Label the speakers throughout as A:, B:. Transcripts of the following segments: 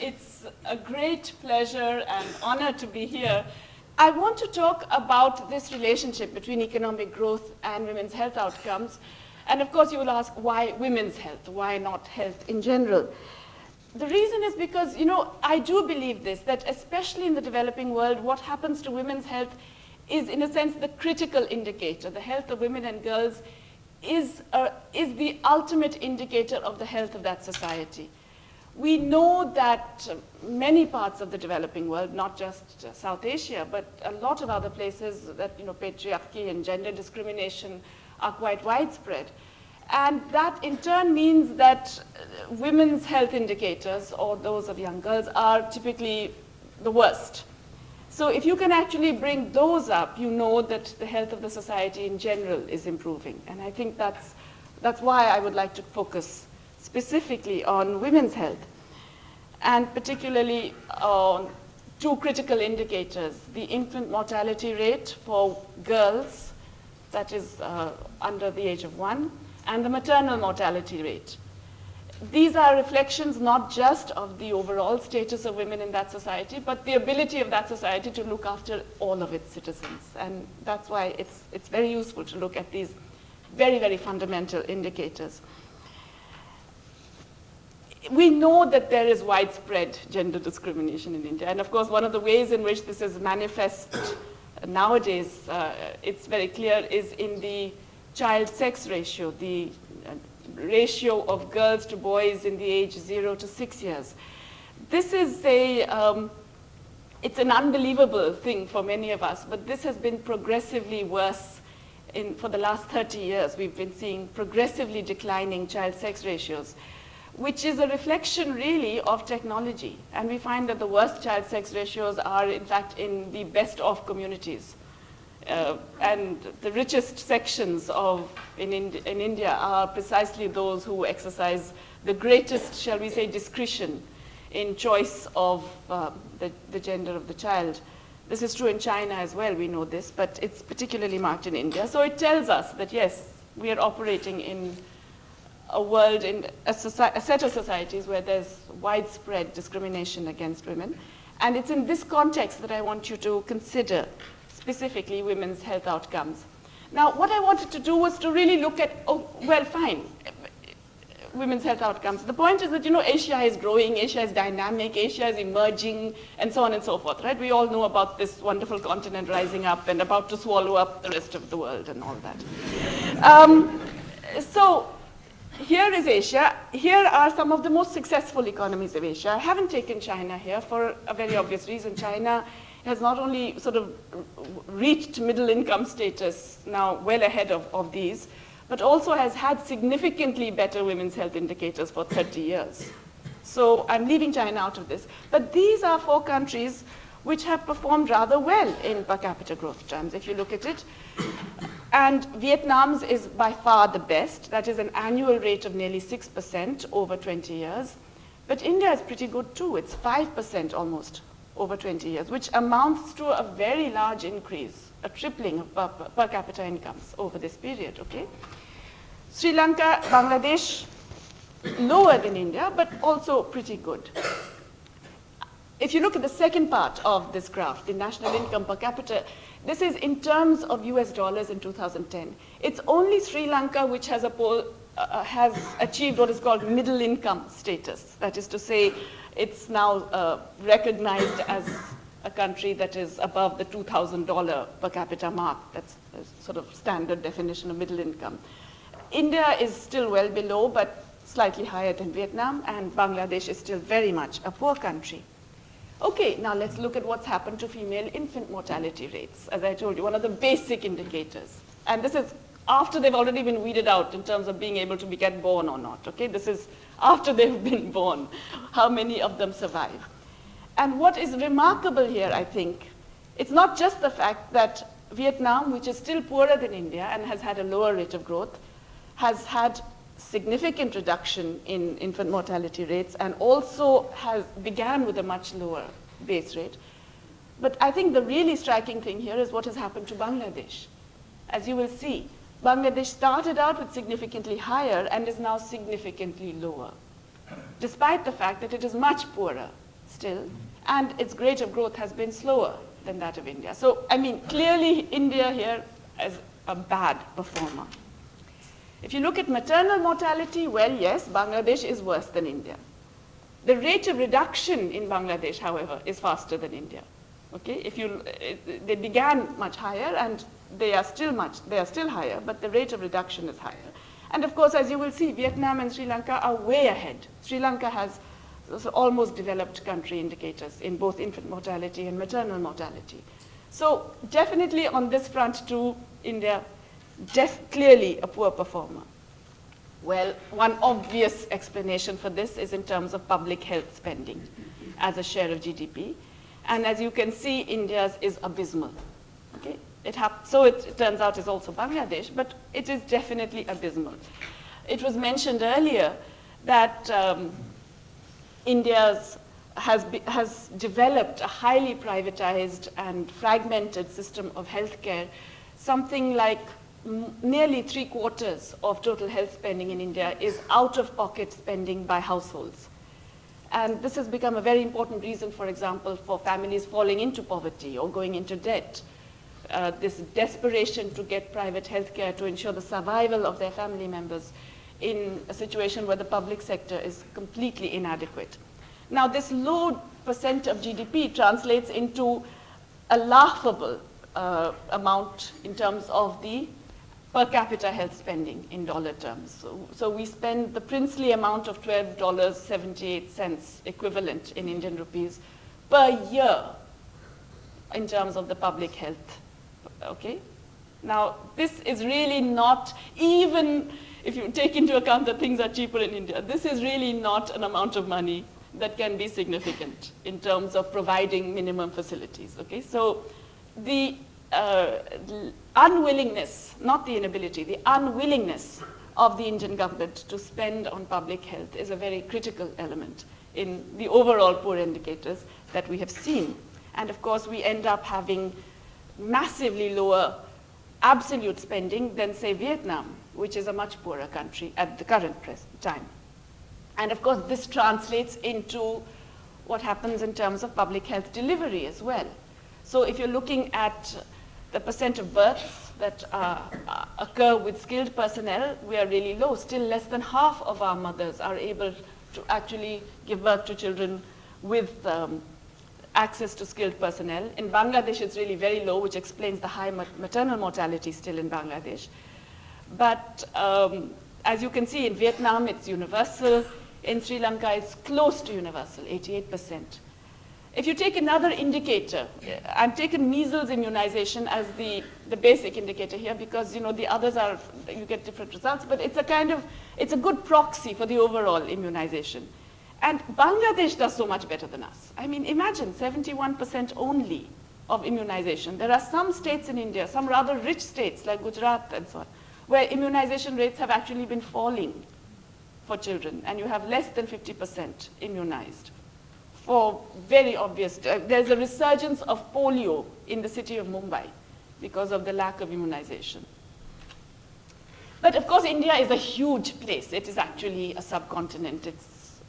A: It's a great pleasure and honor to be here. I want to talk about this relationship between economic growth and women's health outcomes. And of course, you will ask, why women's health? Why not health in general? The reason is because, I do believe this, that especially in the developing world, what happens to women's health is, in a sense, the critical indicator. The health of women and girls is the ultimate indicator of the health of that society. We know that many parts of the developing world, not just South Asia, but a lot of other places that patriarchy and gender discrimination are quite widespread. And that in turn means that women's health indicators, or those of young girls, are typically the worst. So if you can actually bring those up, you know that the health of the society in general is improving. And I think that's why I would like to focus specifically on women's health, and particularly on two critical indicators: the infant mortality rate for girls, that is under the age of 1, and the maternal mortality rate. These are reflections not just of the overall status of women in that society, but the ability of that society to look after all of its citizens. And that's why it's very useful to look at these very, very fundamental indicators. We know that there is widespread gender discrimination in India. And of course, one of the ways in which this is manifest nowadays, it's very clear, is in the child sex ratio, the ratio of girls to boys in the age 0 to 6 years. This is it's an unbelievable thing for many of us, but this has been progressively worse for the last 30 years. We've been seeing progressively declining child sex ratios, which is a reflection really of technology. And we find that the worst child sex ratios are in fact in the best off communities. And the richest sections in India are precisely those who exercise the greatest, shall we say, discretion in choice of the gender of the child. This is true in China as well, we know this, but it's particularly marked in India. So it tells us that yes, we are operating in a world, in a set of societies where there's widespread discrimination against women. And it's in this context that I want you to consider specifically women's health outcomes. Now, what I wanted to do was to really look at, women's health outcomes. The point is that, Asia is growing, Asia is dynamic, Asia is emerging, and so on and so forth, right? We all know about this wonderful continent rising up and about to swallow up the rest of the world and all that. So here is Asia. Here are some of the most successful economies of Asia. I haven't taken China here for a very obvious reason. China has not only sort of reached middle income status now well ahead of these, but also has had significantly better women's health indicators for 30 years. So I'm leaving China out of this. But these are 4 countries which have performed rather well in per capita growth terms, if you look at it. And Vietnam's is by far the best. That is an annual rate of nearly 6% over 20 years. But India is pretty good too. It's 5% almost over 20 years, which amounts to a very large increase, a tripling of per capita incomes over this period, okay? Sri Lanka, Bangladesh, lower than India, but also pretty good. If you look at the second part of this graph, the national income per capita, this is in terms of US dollars in 2010. It's only Sri Lanka which has achieved what is called middle income status. That is to say, it's now recognized as a country that is above the $2,000 per capita mark. That's a sort of standard definition of middle income. India is still well below, but slightly higher than Vietnam, and Bangladesh is still very much a poor country. Okay, now let's look at what's happened to female infant mortality rates. As I told you, one of the basic indicators. And this is after they've already been weeded out in terms of being able to get born or not, okay? This is after they've been born, how many of them survive. And what is remarkable here, I think, it's not just the fact that Vietnam, which is still poorer than India and has had a lower rate of growth, has had significant reduction in infant mortality rates and also began with a much lower base rate. But I think the really striking thing here is what has happened to Bangladesh. As you will see, Bangladesh started out with significantly higher and is now significantly lower, despite the fact that it is much poorer still, and its rate of growth has been slower than that of India. So, I mean, clearly India here is a bad performer. If you look at maternal mortality, well, yes, Bangladesh is worse than India. The rate of reduction in Bangladesh, however, is faster than India. Okay, they began much higher, and they are still higher, but the rate of reduction is higher. And of course, as you will see, Vietnam and Sri Lanka are way ahead. Sri Lanka has almost developed country indicators in both infant mortality and maternal mortality. So definitely on this front too, India clearly a poor performer. Well, one obvious explanation for this is in terms of public health spending as a share of GDP. And as you can see, India's is abysmal. Okay? So it turns out is also Bangladesh, but it is definitely abysmal. It was mentioned earlier that India has developed a highly privatized and fragmented system of healthcare. Something like nearly 3/4 of total health spending in India is out-of-pocket spending by households. And this has become a very important reason, for example, for families falling into poverty or going into debt. This desperation to get private health care to ensure the survival of their family members in a situation where the public sector is completely inadequate. Now, this low percent of GDP translates into a laughable amount in terms of the per capita health spending in dollar terms. So we spend the princely amount of $12.78 equivalent in Indian rupees per year in terms of the public health. Okay? Now, this is really not, even if you take into account that things are cheaper in India, this is really not an amount of money that can be significant in terms of providing minimum facilities. Okay? So the unwillingness, not the inability, the unwillingness of the Indian government to spend on public health is a very critical element in the overall poor indicators that we have seen. And of course, we end up having massively lower absolute spending than, say, Vietnam, which is a much poorer country at the current time. And of course, this translates into what happens in terms of public health delivery as well. So if you're looking at the percent of births that occur with skilled personnel, we are really low. Still less than half of our mothers are able to actually give birth to children with access to skilled personnel. In Bangladesh, it's really very low, which explains the high maternal mortality still in Bangladesh. But as you can see, in Vietnam, it's universal. In Sri Lanka, it's close to universal, 88%. If you take another indicator, I've taken measles immunization as the basic indicator here because, you know, the others are, you get different results, but it's a good proxy for the overall immunization. And Bangladesh does so much better than us. I mean, imagine 71% only of immunization. There are some states in India, some rather rich states like Gujarat and so on, where immunization rates have actually been falling for children, and you have less than 50% immunized. For very obvious, there's a resurgence of polio in the city of Mumbai because of the lack of immunization. But of course, India is a huge place. It is actually a subcontinent. It's,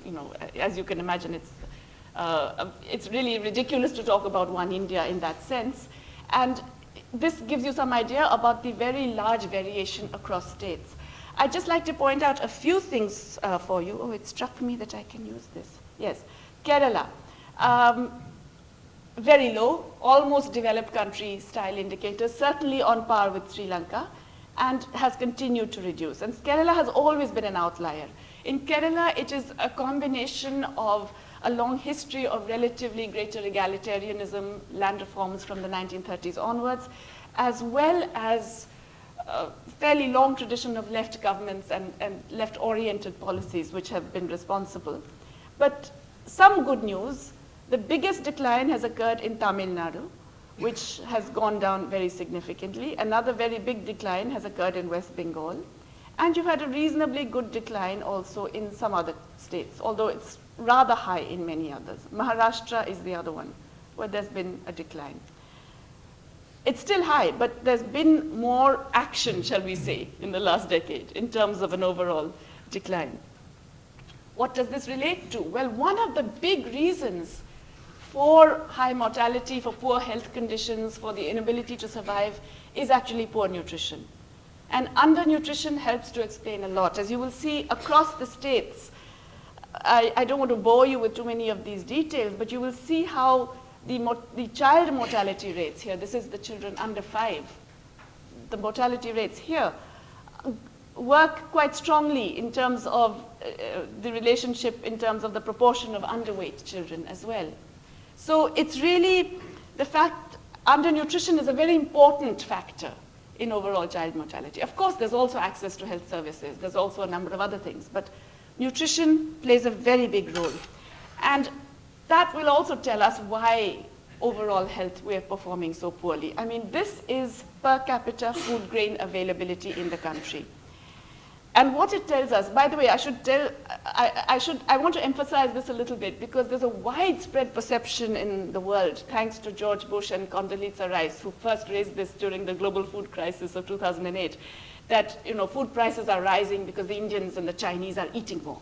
A: you know, as you can imagine, it's really ridiculous to talk about one India in that sense. And this gives you some idea about the very large variation across states. I'd just like to point out a few things for you. Oh, it struck me that I can use this. Yes. Kerala, very low, almost developed country style indicators, certainly on par with Sri Lanka, and has continued to reduce. And Kerala has always been an outlier. In Kerala, it is a combination of a long history of relatively greater egalitarianism, land reforms from the 1930s onwards, as well as a fairly long tradition of left governments and left-oriented policies which have been responsible. But some good news, the biggest decline has occurred in Tamil Nadu, which has gone down very significantly. Another very big decline has occurred in West Bengal. And you've had a reasonably good decline also in some other states, although it's rather high in many others. Maharashtra is the other one, where there's been a decline. It's still high, but there's been more action, shall we say, in the last decade in terms of an overall decline. What does this relate to? Well, one of the big reasons for high mortality, for poor health conditions, for the inability to survive, is actually poor nutrition. And undernutrition helps to explain a lot. As you will see across the states, I don't want to bore you with too many of these details, but you will see how the child mortality rates here, this is the children under 5, the mortality rates here, work quite strongly in terms of the relationship, in terms of the proportion of underweight children as well. So it's really the fact undernutrition is a very important factor in overall child mortality. Of course, there's also access to health services. There's also a number of other things, but nutrition plays a very big role. And that will also tell us why overall health we're performing so poorly. I mean, this is per capita food grain availability in the country. And what it tells us, by the way, I want to emphasize this a little bit because there's a widespread perception in the world, thanks to George Bush and Condoleezza Rice, who first raised this during the global food crisis of 2008, that food prices are rising because the Indians and the Chinese are eating more.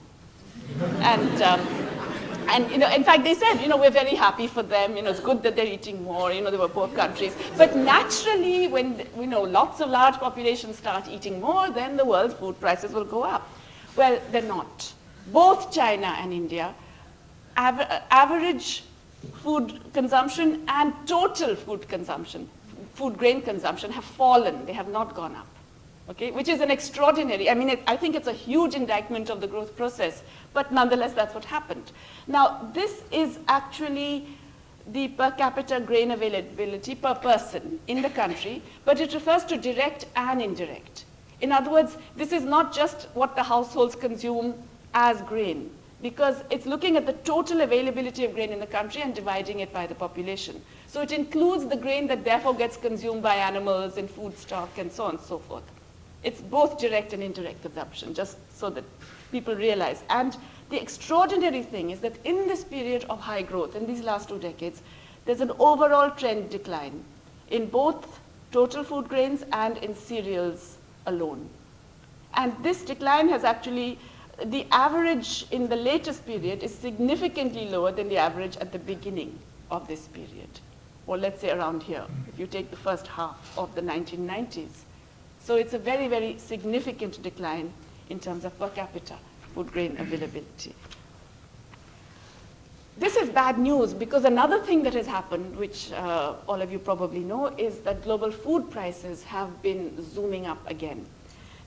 A: And in fact, they said, we're very happy for them. It's good that they're eating more. They were poor countries. But naturally, when lots of large populations start eating more, then the world's food prices will go up. Well, they're not. Both China and India, average food consumption and total food consumption, food grain consumption, have fallen. They have not gone up. Okay, which is an extraordinary, I think it's a huge indictment of the growth process, but nonetheless, that's what happened. Now, this is actually the per capita grain availability per person in the country, but it refers to direct and indirect. In other words, this is not just what the households consume as grain, because it's looking at the total availability of grain in the country and dividing it by the population. So it includes the grain that therefore gets consumed by animals in food stock and so on and so forth. It's both direct and indirect consumption, just so that people realize. And the extraordinary thing is that in this period of high growth, in these last 2 decades, there's an overall trend decline in both total food grains and in cereals alone. And this decline has actually, the average in the latest period is significantly lower than the average at the beginning of this period, or let's say around here, if you take the first half of the 1990s. So it's a very, very significant decline in terms of per capita food grain availability. This is bad news because another thing that has happened, which all of you probably know, is that global food prices have been zooming up again.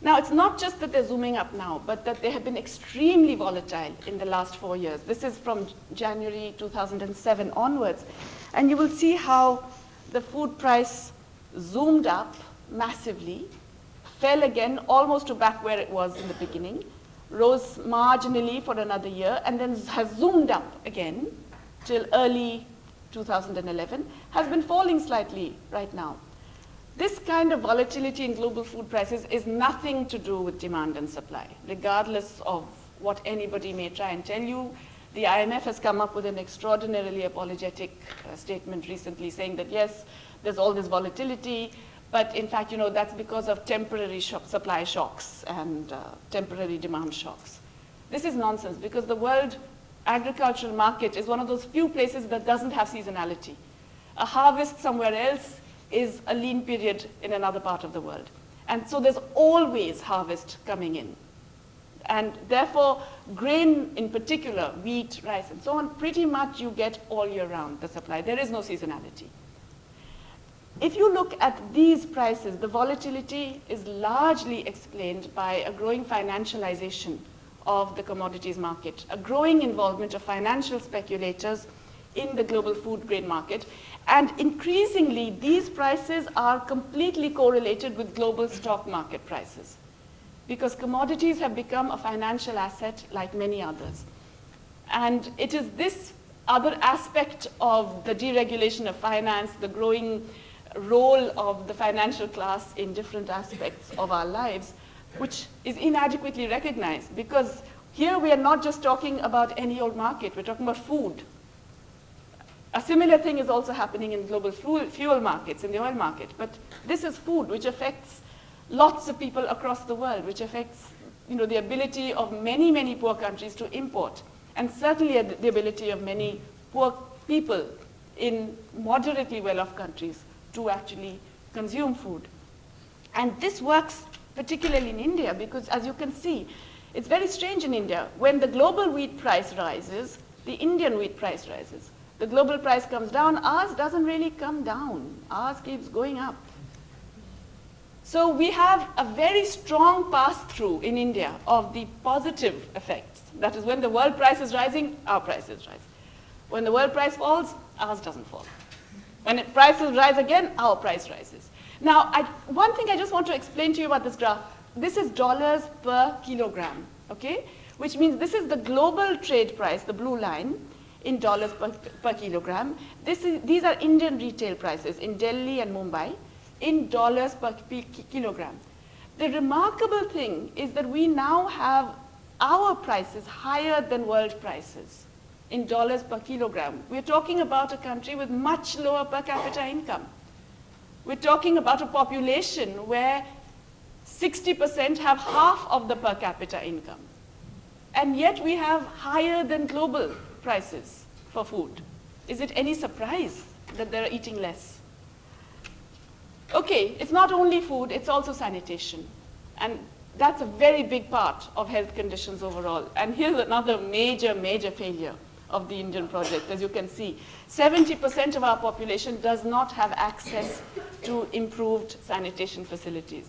A: Now, it's not just that they're zooming up now, but that they have been extremely volatile in the last 4 years. This is from January 2007 onwards. And you will see how the food price zoomed up massively, fell again almost to back where it was in the beginning, rose marginally for another year, and then has zoomed up again till early 2011, has been falling slightly right now. This kind of volatility in global food prices is nothing to do with demand and supply, regardless of what anybody may try and tell you. The IMF has come up with an extraordinarily apologetic statement recently saying that, yes, there's all this volatility, but in fact, that's because of temporary supply shocks and temporary demand shocks. This is nonsense because the world agricultural market is one of those few places that doesn't have seasonality. A harvest somewhere else is a lean period in another part of the world. And so there's always harvest coming in. And therefore, grain in particular, wheat, rice, and so on, pretty much you get all year round the supply. There is no seasonality. If you look at these prices, the volatility is largely explained by a growing financialization of the commodities market, a growing involvement of financial speculators in the global food grain market. And increasingly, these prices are completely correlated with global stock market prices, because commodities have become a financial asset like many others. And it is this other aspect of the deregulation of finance, the growing role of the financial class in different aspects of our lives, which is inadequately recognized, because here we are not just talking about any old market, we're talking about food. A similar thing is also happening in global fuel markets, in the oil market, but this is food, which affects lots of people across the world, which affects the ability of many, many poor countries to import, and certainly the ability of many poor people in moderately well-off countries to actually consume food. And this works particularly in India because, as you can see, it's very strange in India. When the global wheat price rises, the Indian wheat price rises. The global price comes down, ours doesn't really come down. Ours keeps going up. So we have a very strong pass-through in India of the positive effects. That is, when the world price is rising, our prices rise. When the world price falls, ours doesn't fall. When prices rise again, our price rises. Now, one thing I just want to explain to you about this graph. This is dollars per kilogram, okay? Which means this is the global trade price, the blue line, in dollars per kilogram. These are Indian retail prices in Delhi and Mumbai in dollars per kilogram. The remarkable thing is that we now have our prices higher than world prices in dollars per kilogram. We're talking about a country with much lower per capita income. We're talking about a population where 60% have half of the per capita income. And yet we have higher than global prices for food. Is it any surprise that they're eating less? Okay, it's not only food, it's also sanitation. And that's a very big part of health conditions overall. And here's another major, major failure of the Indian project. As you can see, 70% of our population does not have access to improved sanitation facilities.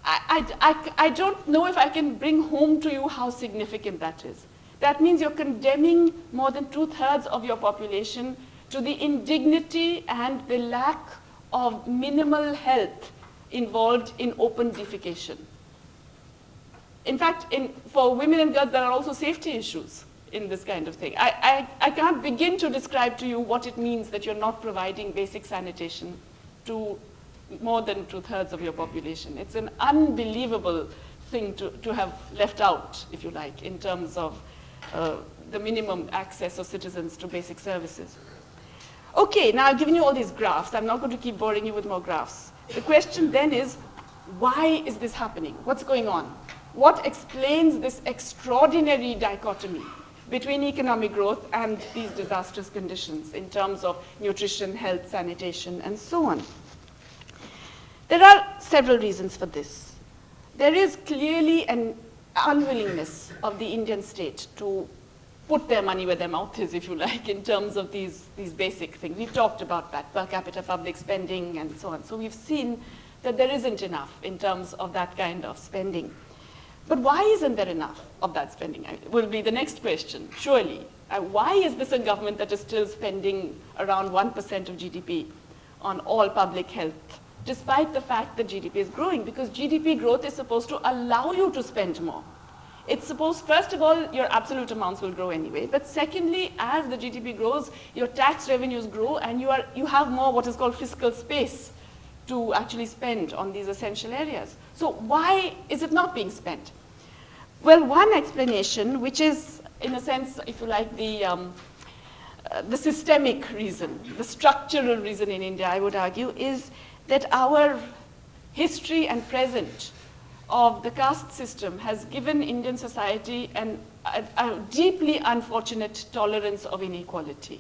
A: I don't know if I can bring home to you how significant that is. That means you're condemning more than 2/3 of your population to the indignity and the lack of minimal health involved in open defecation. In fact, for women and girls, there are also safety issues in this kind of thing. I can't begin to describe to you what it means that you're not providing basic sanitation to more than 2/3 of your population. It's an unbelievable thing to have left out, if you like, in terms of the minimum access of citizens to basic services. Okay, now I've given you all these graphs. I'm not going to keep boring you with more graphs. The question then is, why is this happening? What's going on? What explains this extraordinary dichotomy between economic growth and these disastrous conditions in terms of nutrition, health, sanitation, and so on? There are several reasons for this. There is clearly an unwillingness of the Indian state to put their money where their mouth is, if you like, in terms of these basic things. We've talked about that, per capita public spending and so on. So we've seen that there isn't enough in terms of that kind of spending. But why isn't there enough of that spending? Will be the next question, surely. Why is this a government that is still spending around 1% of GDP on all public health, despite the fact that GDP is growing? Because GDP growth is supposed to allow you to spend more. It's supposed, first of all, your absolute amounts will grow anyway. But secondly, as the GDP grows, your tax revenues grow, and you have more what is called fiscal space to actually spend on these essential areas. So why is it not being spent? Well, one explanation, which is, in a sense, if you like, the systemic reason, the structural reason in India, I would argue, is that our history and present of the caste system has given Indian society a deeply unfortunate tolerance of inequality.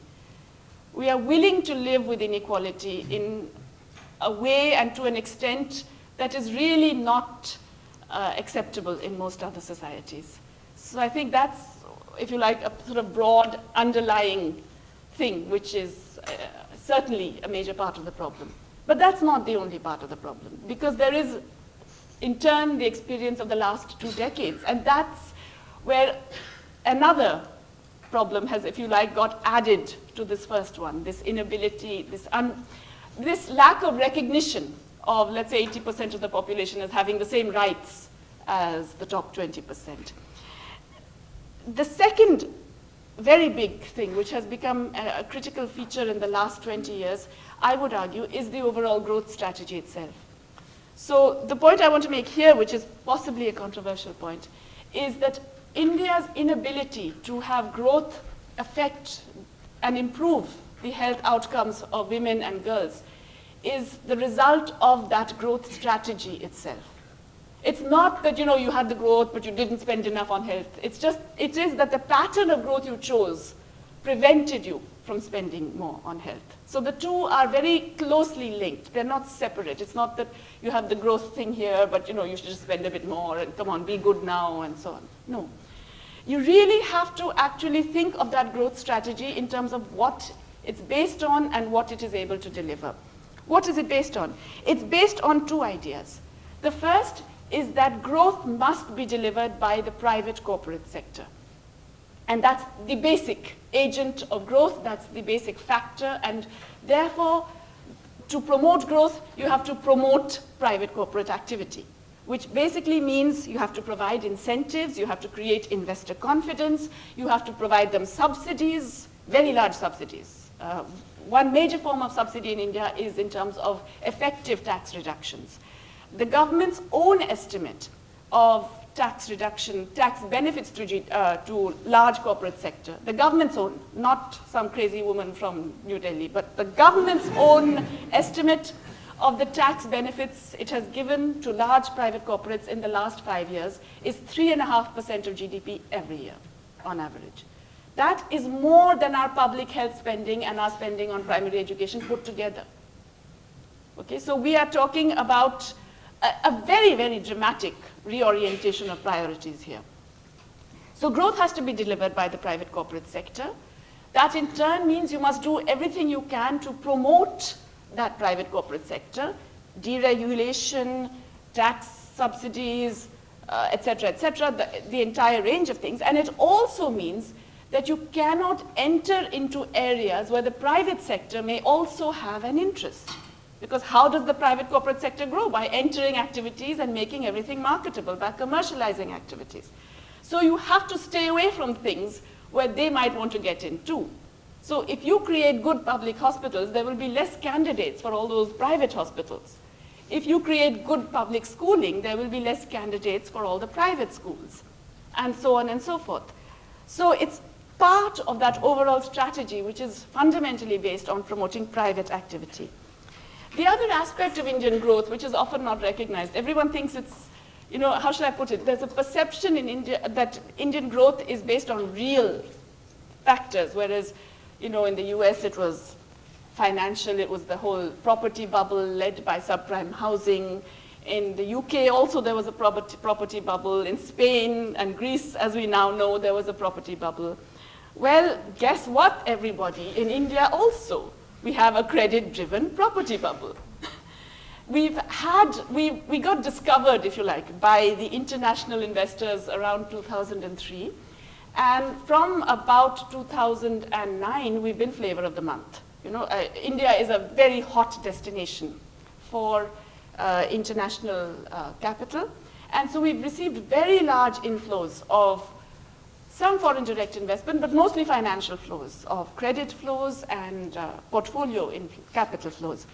A: We are willing to live with inequality in a way and to an extent that is really not acceptable in most other societies. So I think that's, if you like, a sort of broad underlying thing, which is certainly a major part of the problem. But that's not the only part of the problem, because there is, in turn, the experience of the last 2 decades. And that's where another problem has, if you like, got added to this first one, this inability, this lack of recognition of, let's say, 80% of the population as having the same rights as the top 20%. The second very big thing, which has become a critical feature in the last 20 years, I would argue, is the overall growth strategy itself. So the point I want to make here, which is possibly a controversial point, is that India's inability to have growth affect and improve the health outcomes of women and girls is the result of that growth strategy itself. It's not that, you had the growth, but you didn't spend enough on health. It is that the pattern of growth you chose prevented you from spending more on health. So the two are very closely linked. They're not separate. It's not that you have the growth thing here, but you should just spend a bit more and come on, be good now and so on. No. You really have to actually think of that growth strategy in terms of what it's based on and what it is able to deliver. What is it based on? It's based on two ideas. The first is that growth must be delivered by the private corporate sector. And that's the basic agent of growth, that's the basic factor, and therefore, to promote growth, you have to promote private corporate activity, which basically means you have to provide incentives, you have to create investor confidence, you have to provide them subsidies, very large subsidies. One major form of subsidy in India is in terms of effective tax reductions. The government's own estimate of tax reduction, tax benefits to large corporate sector, the government's own, not some crazy woman from New Delhi, but the government's own estimate of the tax benefits it has given to large private corporates in the last 5 years is 3.5% of GDP every year, on average. That is more than our public health spending and our spending on primary education put together. Okay, so we are talking about a very, very dramatic reorientation of priorities here. So growth has to be delivered by the private corporate sector. That in turn means you must do everything you can to promote that private corporate sector, deregulation, tax subsidies, et cetera, the entire range of things. And it also means that you cannot enter into areas where the private sector may also have an interest. Because how does the private corporate sector grow? By entering activities and making everything marketable, by commercializing activities. So you have to stay away from things where they might want to get in too. So if you create good public hospitals, there will be less candidates for all those private hospitals. If you create good public schooling, there will be less candidates for all the private schools, and so on and so forth. So it's part of that overall strategy, which is fundamentally based on promoting private activity. The other aspect of Indian growth, which is often not recognized, everyone thinks it's, how should I put it? There's a perception in India that Indian growth is based on real factors, whereas, in the US it was financial, it was the whole property bubble led by subprime housing. In the UK also there was a property bubble. In Spain and Greece, as we now know, there was a property bubble. Well, guess what, everybody? In India also, we have a credit-driven property bubble. We got discovered, if you like, by the international investors around 2003. And from about 2009, we've been flavor of the month. India is a very hot destination for international capital. And so we've received very large inflows of some foreign direct investment, but mostly financial flows, of credit flows and portfolio capital flows.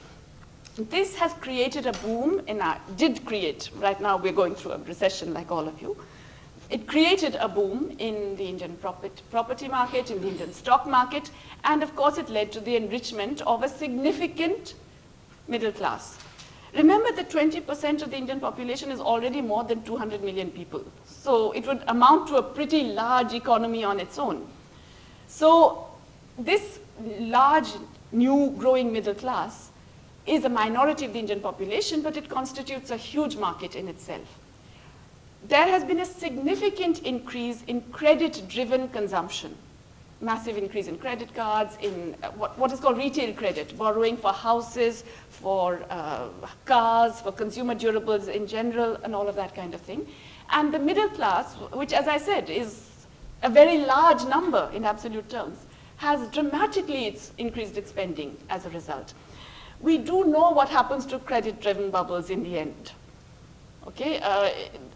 A: This has created a boom right now we're going through a recession like all of you. It created a boom in the Indian property market, in the Indian stock market, and of course it led to the enrichment of a significant middle class. Remember that 20% of the Indian population is already more than 200 million people. So it would amount to a pretty large economy on its own. So this large, new, growing middle class is a minority of the Indian population, but it constitutes a huge market in itself. There has been a significant increase in credit-driven consumption. Massive increase in credit cards, in what is called retail credit, borrowing for houses, for cars, for consumer durables in general, and all of that kind of thing. And the middle class, which, as I said, is a very large number in absolute terms, has dramatically increased its spending as a result. We do know what happens to credit-driven bubbles in the end. Okay?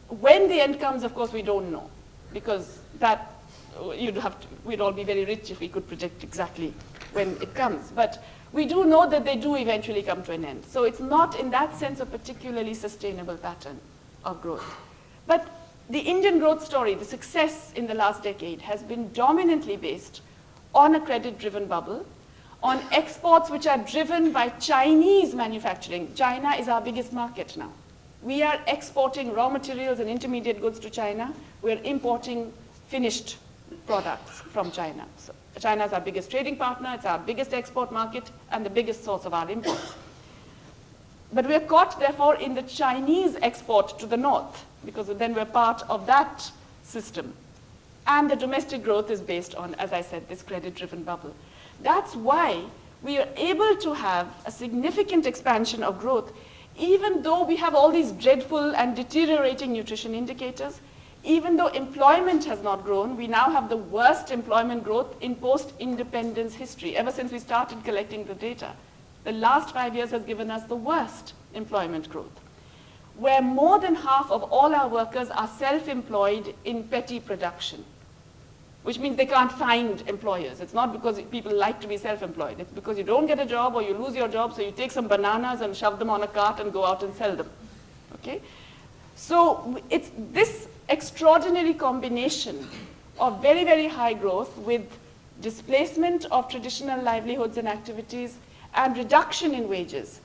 A: When the end comes, of course, we don't know, because we'd all be very rich if we could predict exactly when it comes. But we do know that they do eventually come to an end. So it's not, in that sense, a particularly sustainable pattern of growth. But the Indian growth story, the success in the last decade, has been dominantly based on a credit-driven bubble, on exports which are driven by Chinese manufacturing. China is our biggest market now. We are exporting raw materials and intermediate goods to China. We are importing finished products from China. So China is our biggest trading partner, it's our biggest export market, and the biggest source of our imports. But we're caught, therefore, in the Chinese export to the north, because then we're part of that system. And the domestic growth is based on, as I said, this credit-driven bubble. That's why we are able to have a significant expansion of growth, even though we have all these dreadful and deteriorating nutrition indicators, even though employment has not grown. We now have the worst employment growth in post-independence history, ever since we started collecting the data. The last 5 years has given us the worst employment growth, where more than half of all our workers are self-employed in petty production, which means they can't find employers. It's not because people like to be self-employed. It's because you don't get a job or you lose your job, so you take some bananas and shove them on a cart and go out and sell them. Okay? So it's this extraordinary combination of very, very high growth with displacement of traditional livelihoods and activities and reduction in wages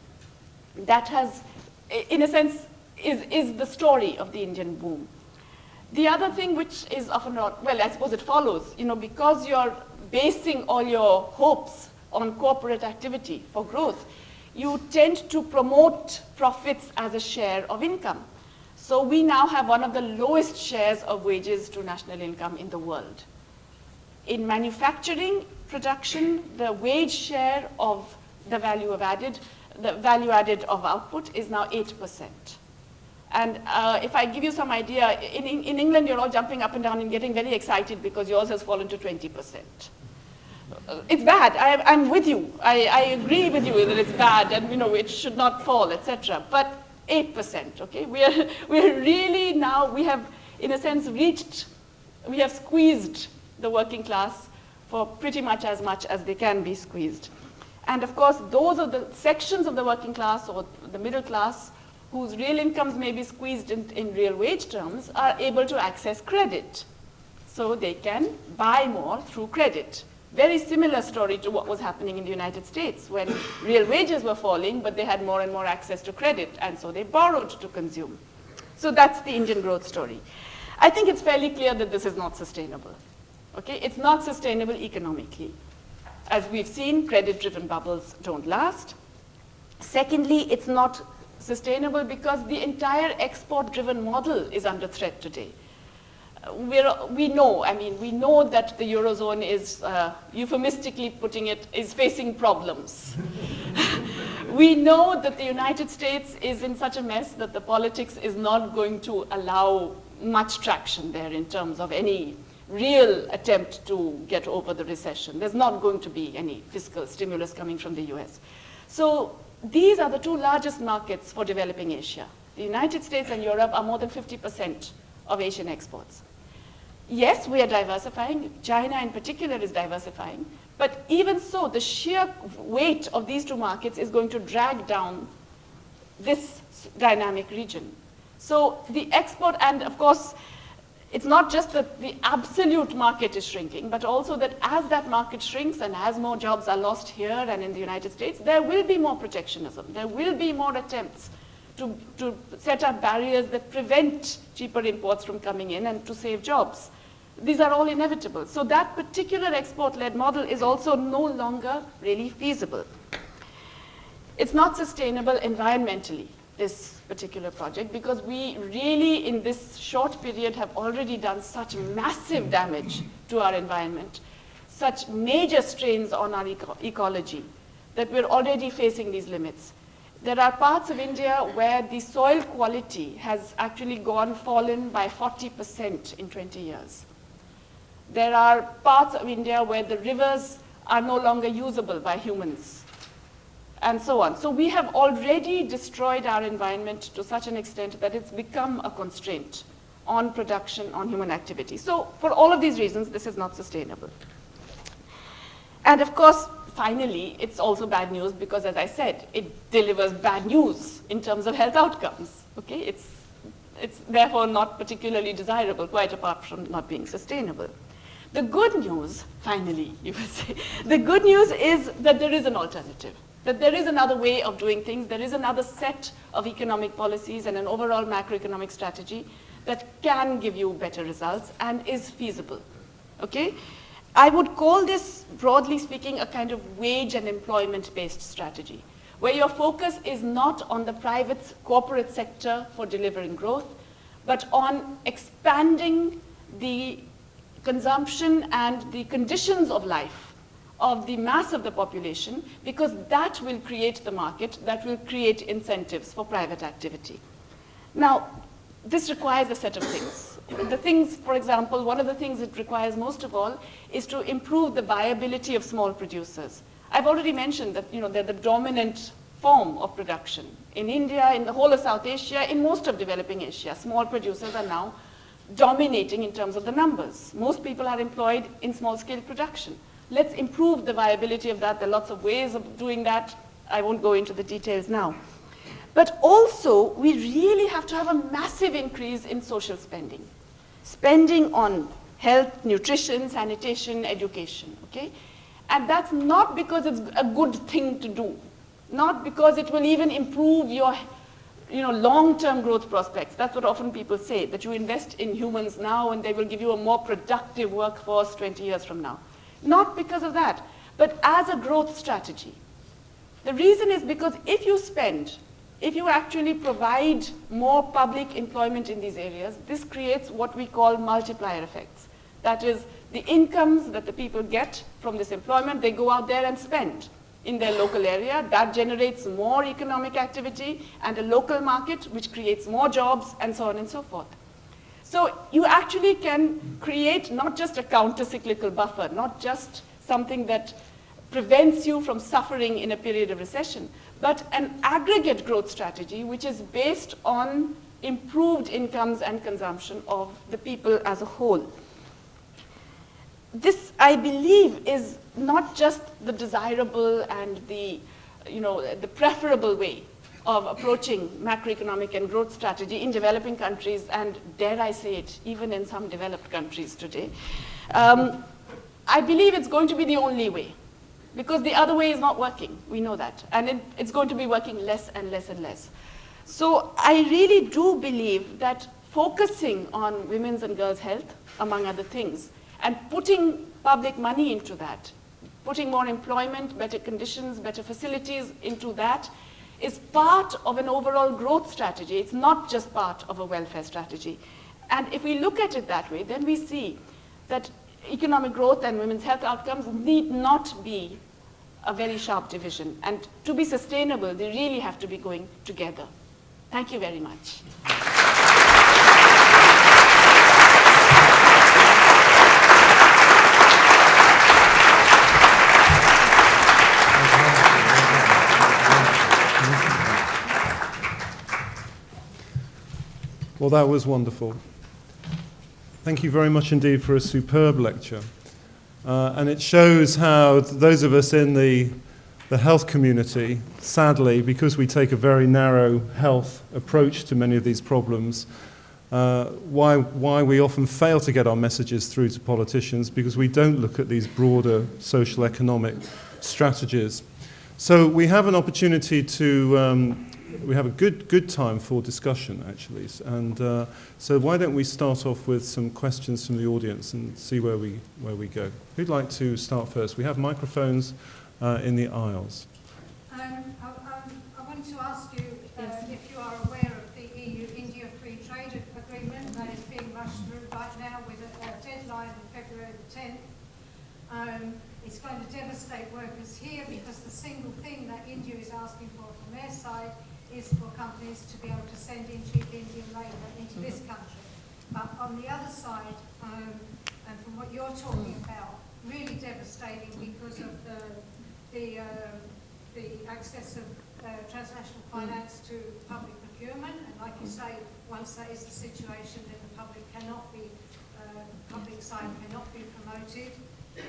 A: that has, in a sense, is the story of the Indian boom. The other thing which is often not, well, I suppose it follows, because you're basing all your hopes on corporate activity for growth, you tend to promote profits as a share of income. So we now have one of the lowest shares of wages to national income in the world. In manufacturing production, the wage share of the value added of output is now 8%. And if I give you some idea, in England, you're all jumping up and down and getting very excited because yours has fallen to 20%. It's bad. I'm with you. I agree with you that it's bad and it should not fall, etc. But 8%, okay? We're really now, we have, in a sense, we have squeezed the working class for pretty much as they can be squeezed. And of course, those are the sections of the working class or the middle class whose real incomes may be squeezed in real wage terms are able to access credit. So they can buy more through credit. Very similar story to what was happening in the United States when real wages were falling, but they had more and more access to credit, and so they borrowed to consume. So that's the Indian growth story. I think it's fairly clear that this is not sustainable. Okay? It's not sustainable economically. As we've seen, credit-driven bubbles don't last. Secondly, it's not sustainable because the entire export-driven model is under threat today. We know that the Eurozone is, euphemistically putting it, is facing problems. We know that the United States is in such a mess that the politics is not going to allow much traction there in terms of any real attempt to get over the recession. There's not going to be any fiscal stimulus coming from the US. So these are the two largest markets for developing Asia. The United States and Europe are more than 50% of Asian exports. Yes, we are diversifying. China in particular is diversifying. But even so, the sheer weight of these two markets is going to drag down this dynamic region. So the export, and of course, it's not just that the absolute market is shrinking, but also that as that market shrinks and as more jobs are lost here and in the United States, there will be more protectionism. There will be more attempts to set up barriers that prevent cheaper imports from coming in and to save jobs. These are all inevitable. So that particular export-led model is also no longer really feasible. It's not sustainable environmentally, this particular project, because we really, in this short period, have already done such massive damage to our environment, such major strains on our ecology, that we're already facing these limits. There are parts of India where the soil quality has actually fallen by 40% in 20 years. There are parts of India where the rivers are no longer usable by humans, and so on. So we have already destroyed our environment to such an extent that it's become a constraint on production, on human activity. So for all of these reasons, this is not sustainable. And of course, finally, it's also bad news because, as I said, it delivers bad news in terms of health outcomes. Okay? It's therefore not particularly desirable, quite apart from not being sustainable. The good news, finally, you would say, the good news is that there is an alternative. that there is another way of doing things, there is another set of economic policies and an overall macroeconomic strategy that can give you better results and is feasible, okay? I would call this, broadly speaking, a kind of wage and employment-based strategy, where your focus is not on the private corporate sector for delivering growth, but on expanding the consumption and the conditions of life of the mass of the population, because that will create the market, that will create incentives for private activity. Now, this requires a set of things. The things, for example, one of the things it requires most of all is to improve the viability of small producers. I've already mentioned that they're the dominant form of production. In India, in the whole of South Asia, in most of developing Asia, small producers are now dominating in terms of the numbers. Most people are employed in small-scale production. Let's improve the viability of that. There are lots of ways of doing that. I won't go into the details now. But also, we really have to have a massive increase in social spending. Spending on health, nutrition, sanitation, education, okay? And that's not because it's a good thing to do, not because it will even improve your long-term growth prospects. That's what often people say, that you invest in humans now and they will give you a more productive workforce 20 years from now. Not because of that, but as a growth strategy. The reason is because if you actually provide more public employment in these areas, this creates what we call multiplier effects. That is, the incomes that the people get from this employment, they go out there and spend in their local area. That generates more economic activity and a local market, which creates more jobs, and so on and so forth. So you actually can create not just a counter-cyclical buffer, not just something that prevents you from suffering in a period of recession, but an aggregate growth strategy which is based on improved incomes and consumption of the people as a whole. This, I believe, is not just the desirable and the preferable way of approaching macroeconomic and growth strategy in developing countries, and dare I say it, even in some developed countries today. I believe it's going to be the only way, because the other way is not working. We know that. And it's going to be working less and less and less. So I really do believe that focusing on women's and girls' health, among other things, and putting public money into that, putting more employment, better conditions, better facilities into that, is part of an overall growth strategy. It's not just part of a welfare strategy. And if we look at it that way, then we see that economic growth and women's health outcomes need not be a very sharp division. And to be sustainable, they really have to be going together. Thank you very much.
B: Well, that was wonderful. Thank you very much indeed for a superb lecture. And it shows how those of us in the health community, sadly, because we take a very narrow health approach to many of these problems, why we often fail to get our messages through to politicians, because we don't look at these broader social economic strategies. So we have an opportunity to we have a good time for discussion, actually. And so why don't we start off with some questions from the audience and see where we go. Who'd like to start first? We have microphones in the aisles.
C: I wanted to ask you if you are aware of the EU-India Free Trade Agreement that is being rushed through right now with a deadline of February the 10th. It's going to devastate workers here because the single thing that India is asking for from their side is for companies to be able to send in cheap Indian labour into this country. But on the other side, and from what you're talking about, really devastating because of the access of transnational finance to public procurement. And like you say, once that is the situation, then the public side cannot be promoted.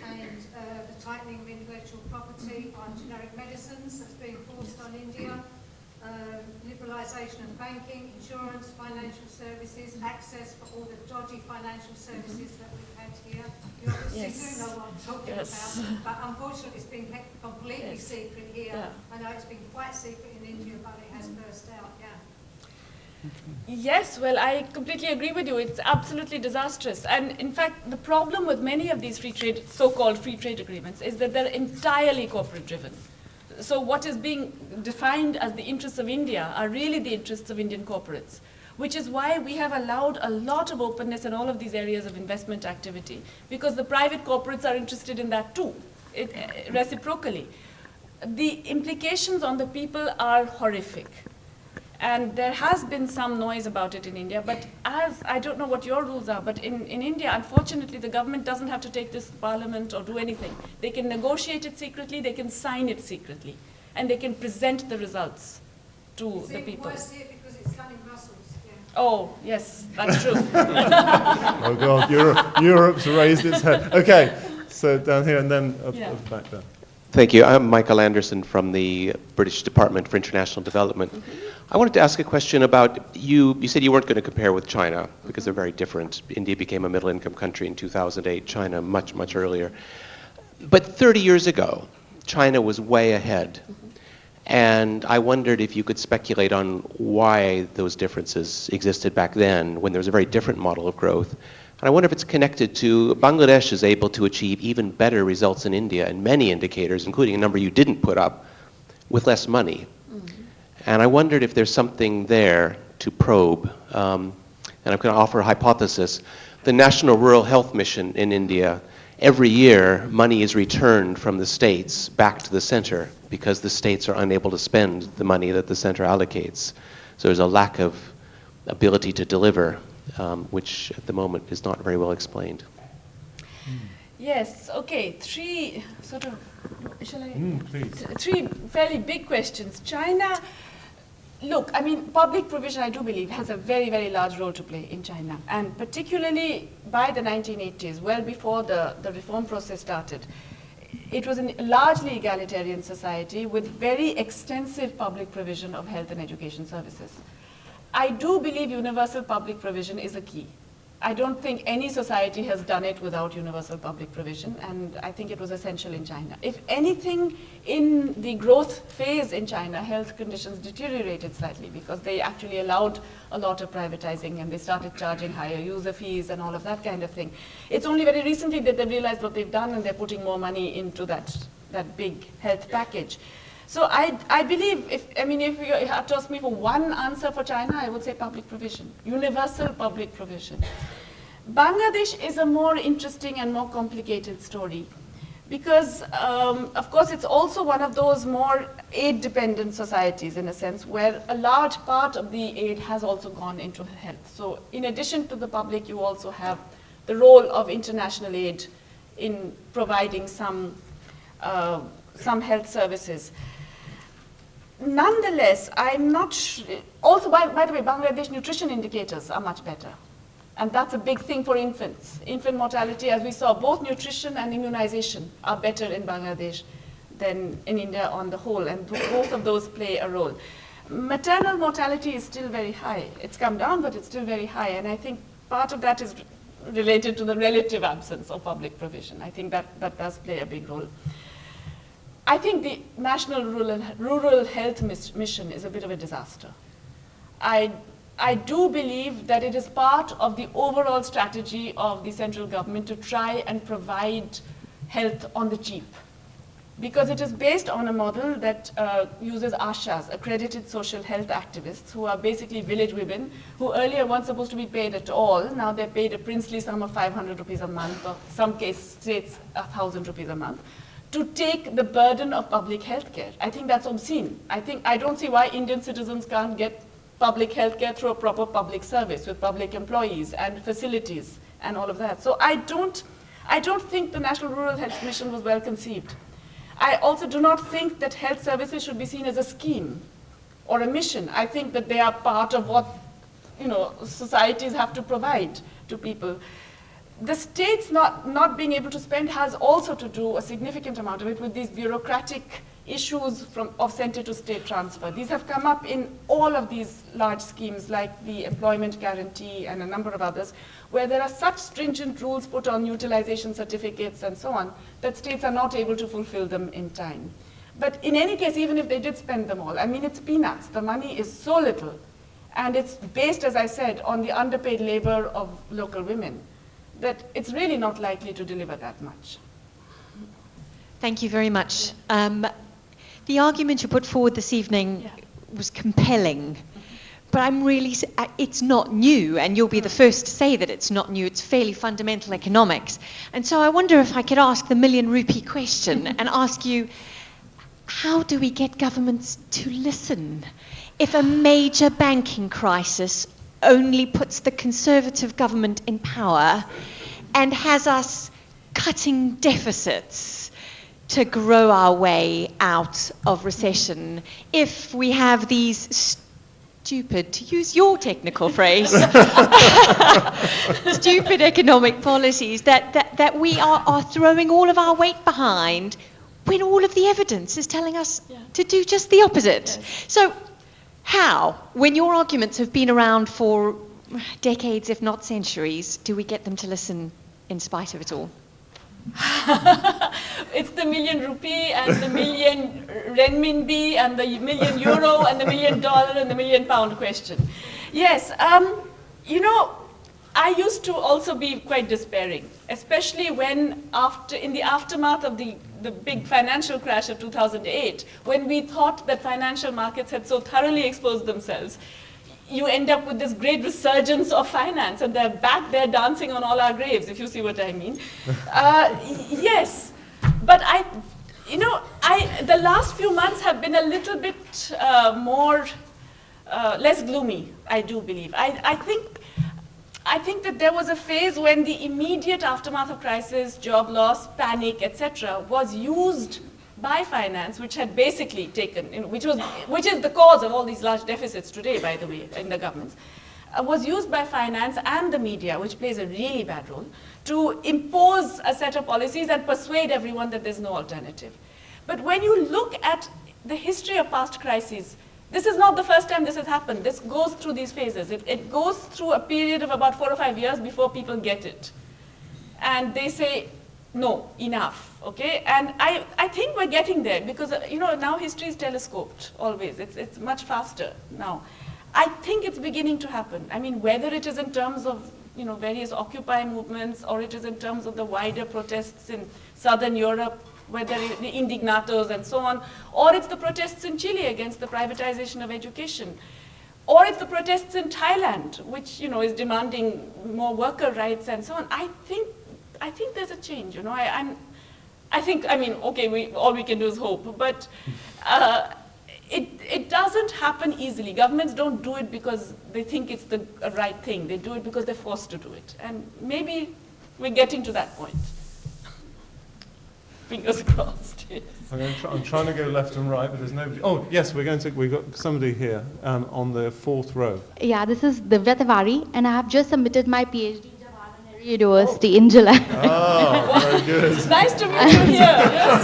C: And the tightening of intellectual property on generic medicines that's being forced on India. liberalisation of banking, insurance, financial services, access for all the dodgy financial services that we've had here. You obviously do know what I'm talking about, but unfortunately it's been kept completely secret here.
A: Yeah.
C: I know it's been quite secret in India, but it has burst out,
A: Yes, well, I completely agree with you. It's absolutely disastrous. And in fact, the problem with many of these so-called free trade agreements is that they're entirely corporate driven. So what is being defined as the interests of India are really the interests of Indian corporates, which is why we have allowed a lot of openness in all of these areas of investment activity, because the private corporates are interested in that too, reciprocally. The implications on the people are horrific. And there has been some noise about it in India, but I don't know what your rules are, but in India, unfortunately, the government doesn't have to take this to parliament or do anything. They can negotiate it secretly, they can sign it secretly, and they can present the results to the people.
C: It's worse here because it's done in Brussels. Yeah.
A: Oh, yes, that's true.
B: Oh God, Europe's raised its head. Okay, so down here and then back there.
D: Thank you. I'm Michael Anderson from the British Department for International Development. I wanted to ask a question about you said you weren't going to compare with China because they're very different. India became a middle-income country in 2008, China much, much earlier. But 30 years ago, China was way ahead. And I wondered if you could speculate on why those differences existed back then when there was a very different model of growth. And I wonder if it's connected to Bangladesh is able to achieve even better results in India in many indicators, including a number you didn't put up, with less money. And I wondered if there's something there to probe. And I'm going to offer a hypothesis. The National Rural Health Mission in India, every year money is returned from the states back to the center because the states are unable to spend the money that the center allocates. So there's a lack of ability to deliver, which at the moment is not very well explained.
A: Yes, okay, three fairly big questions. China, look, I mean, public provision, I do believe, has a very, very large role to play in China. And particularly by the 1980s, well before the reform process started, it was a largely egalitarian society with very extensive public provision of health and education services. I do believe universal public provision is a key. I don't think any society has done it without universal public provision, and I think it was essential in China. If anything, in the growth phase in China, health conditions deteriorated slightly because they actually allowed a lot of privatizing and they started charging higher user fees and all of that kind of thing. It's only very recently that they've realized what they've done and they're putting more money into that big health package. So I believe, if you had to ask me for one answer for China, I would say public provision, universal public provision. Bangladesh is a more interesting and more complicated story because, of course, it's also one of those more aid-dependent societies in a sense where a large part of the aid has also gone into health. So in addition to the public, you also have the role of international aid in providing some health services. Nonetheless, I'm not also, by the way, Bangladesh nutrition indicators are much better. And that's a big thing for infants. Infant mortality, as we saw, both nutrition and immunization are better in Bangladesh than in India on the whole, and both of those play a role. Maternal mortality is still very high. It's come down, but it's still very high, and I think part of that is related to the relative absence of public provision. I think that does play a big role. I think the National Rural Health Mission is a bit of a disaster. I do believe that it is part of the overall strategy of the central government to try and provide health on the cheap, because it is based on a model that uses ASHAs, accredited social health activists, who are basically village women who earlier weren't supposed to be paid at all. Now they're paid a princely sum of 500 rupees a month, or some states 1,000 rupees a month, to take the burden of public health care. I think that's obscene. I don't see why Indian citizens can't get public health care through a proper public service with public employees and facilities and all of that. So I don't think the National Rural Health Mission was well conceived. I also do not think that health services should be seen as a scheme or a mission. I think that they are part of what societies have to provide to people. the states not being able to spend has also to do a significant amount of it with these bureaucratic issues of center to state transfer. These have come up in all of these large schemes like the employment guarantee and a number of others, where there are such stringent rules put on utilization certificates and so on that states are not able to fulfill them in time. But in any case, even if they did spend them all, I mean, it's peanuts. The money is so little. And it's based, as I said, on the underpaid labor of local women, that it's really not likely to deliver that much.
E: Thank you very much. The argument you put forward this evening was compelling, but it's not new, and you'll be the first to say that it's not new. It's fairly fundamental economics. And so I wonder if I could ask the million rupee question and ask you, how do we get governments to listen? If a major banking crisis only puts the Conservative government in power and has us cutting deficits to grow our way out of recession, if we have these stupid, to use your technical phrase, stupid economic policies that we are throwing all of our weight behind, when all of the evidence is telling us to do just the opposite. Yes. So how, when your arguments have been around for decades, if not centuries, do we get them to listen in spite of it all?
A: It's the million rupee and the million renminbi and the million euro and the $1 million and the £1 million question. Yes, you know, I used to also be quite despairing, especially when in the aftermath of the big financial crash of 2008, when we thought that financial markets had so thoroughly exposed themselves. You end up with this great resurgence of finance, and they're back there dancing on all our graves, if you see what I mean. Yes, but the last few months have been a little bit less gloomy, I do believe. I think that there was a phase when the immediate aftermath of crisis, job loss, panic, etc., was used by finance, which had basically taken, which is the cause of all these large deficits today, by the way, in the governments, was used by finance and the media, which plays a really bad role, to impose a set of policies and persuade everyone that there's no alternative. But when you look at the history of past crises, this is not the first time this has happened. This goes through these phases. It goes through a period of about 4 or 5 years before people get it. And they say, no, enough, okay? And I think we're getting there because, now history is telescoped, always. It's much faster now. I think it's beginning to happen. I mean, whether it is in terms of, various Occupy movements or it is in terms of the wider protests in Southern Europe, whether the indignatos and so on, or it's the protests in Chile against the privatization of education, or it's the protests in Thailand, which, is demanding more worker rights and so on. I think there's a change, all we can do is hope, but it doesn't happen easily. Governments don't do it because they think it's the right thing. They do it because they're forced to do it. And maybe we're getting to that point. Fingers crossed, yes.
B: I'm trying to go left and right, but there's nobody. Oh, yes, we've got somebody here on the 4th row.
F: Yeah, this is Divya Tiwari, and I have just submitted my PhD. University in July.
B: Oh, very good.
A: It's nice to meet you here. Yes.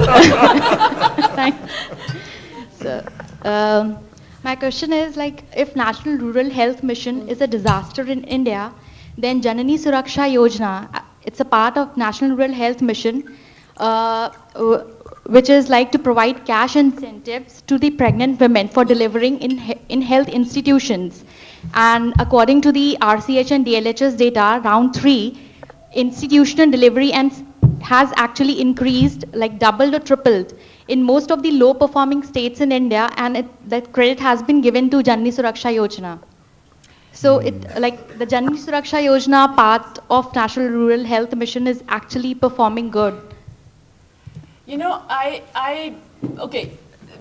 F: Thanks. So, my question is, if National Rural Health Mission is a disaster in India, then Janani Suraksha Yojana, it's a part of National Rural Health Mission, which is to provide cash incentives to the pregnant women for delivering in health institutions. And according to the RCH and DLHS data, round 3, institutional delivery has actually increased, doubled or tripled in most of the low-performing states in India, and that credit has been given to Janani Suraksha Yojana. So the Janani Suraksha Yojana part of National Rural Health Mission is actually performing good.
A: Okay,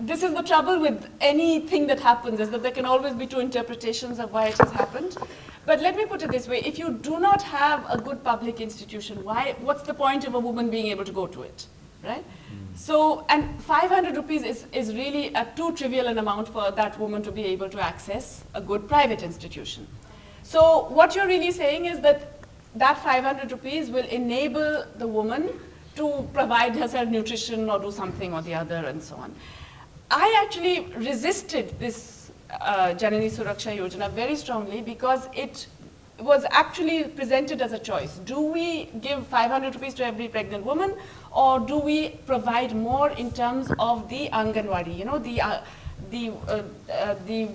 A: this is the trouble with anything that happens, is that there can always be 2 interpretations of why it has happened. But let me put it this way, if you do not have a good public institution, what's the point of a woman being able to go to it, right? So, and 500 rupees is really a too trivial an amount for that woman to be able to access a good private institution. So what you're really saying is that that 500 rupees will enable the woman to provide herself nutrition or do something or the other and so on. I actually resisted this Janani Suraksha Yojana very strongly because it was actually presented as a choice. Do we give 500 rupees to every pregnant woman, or do we provide more in terms of the Anganwadi, you know, the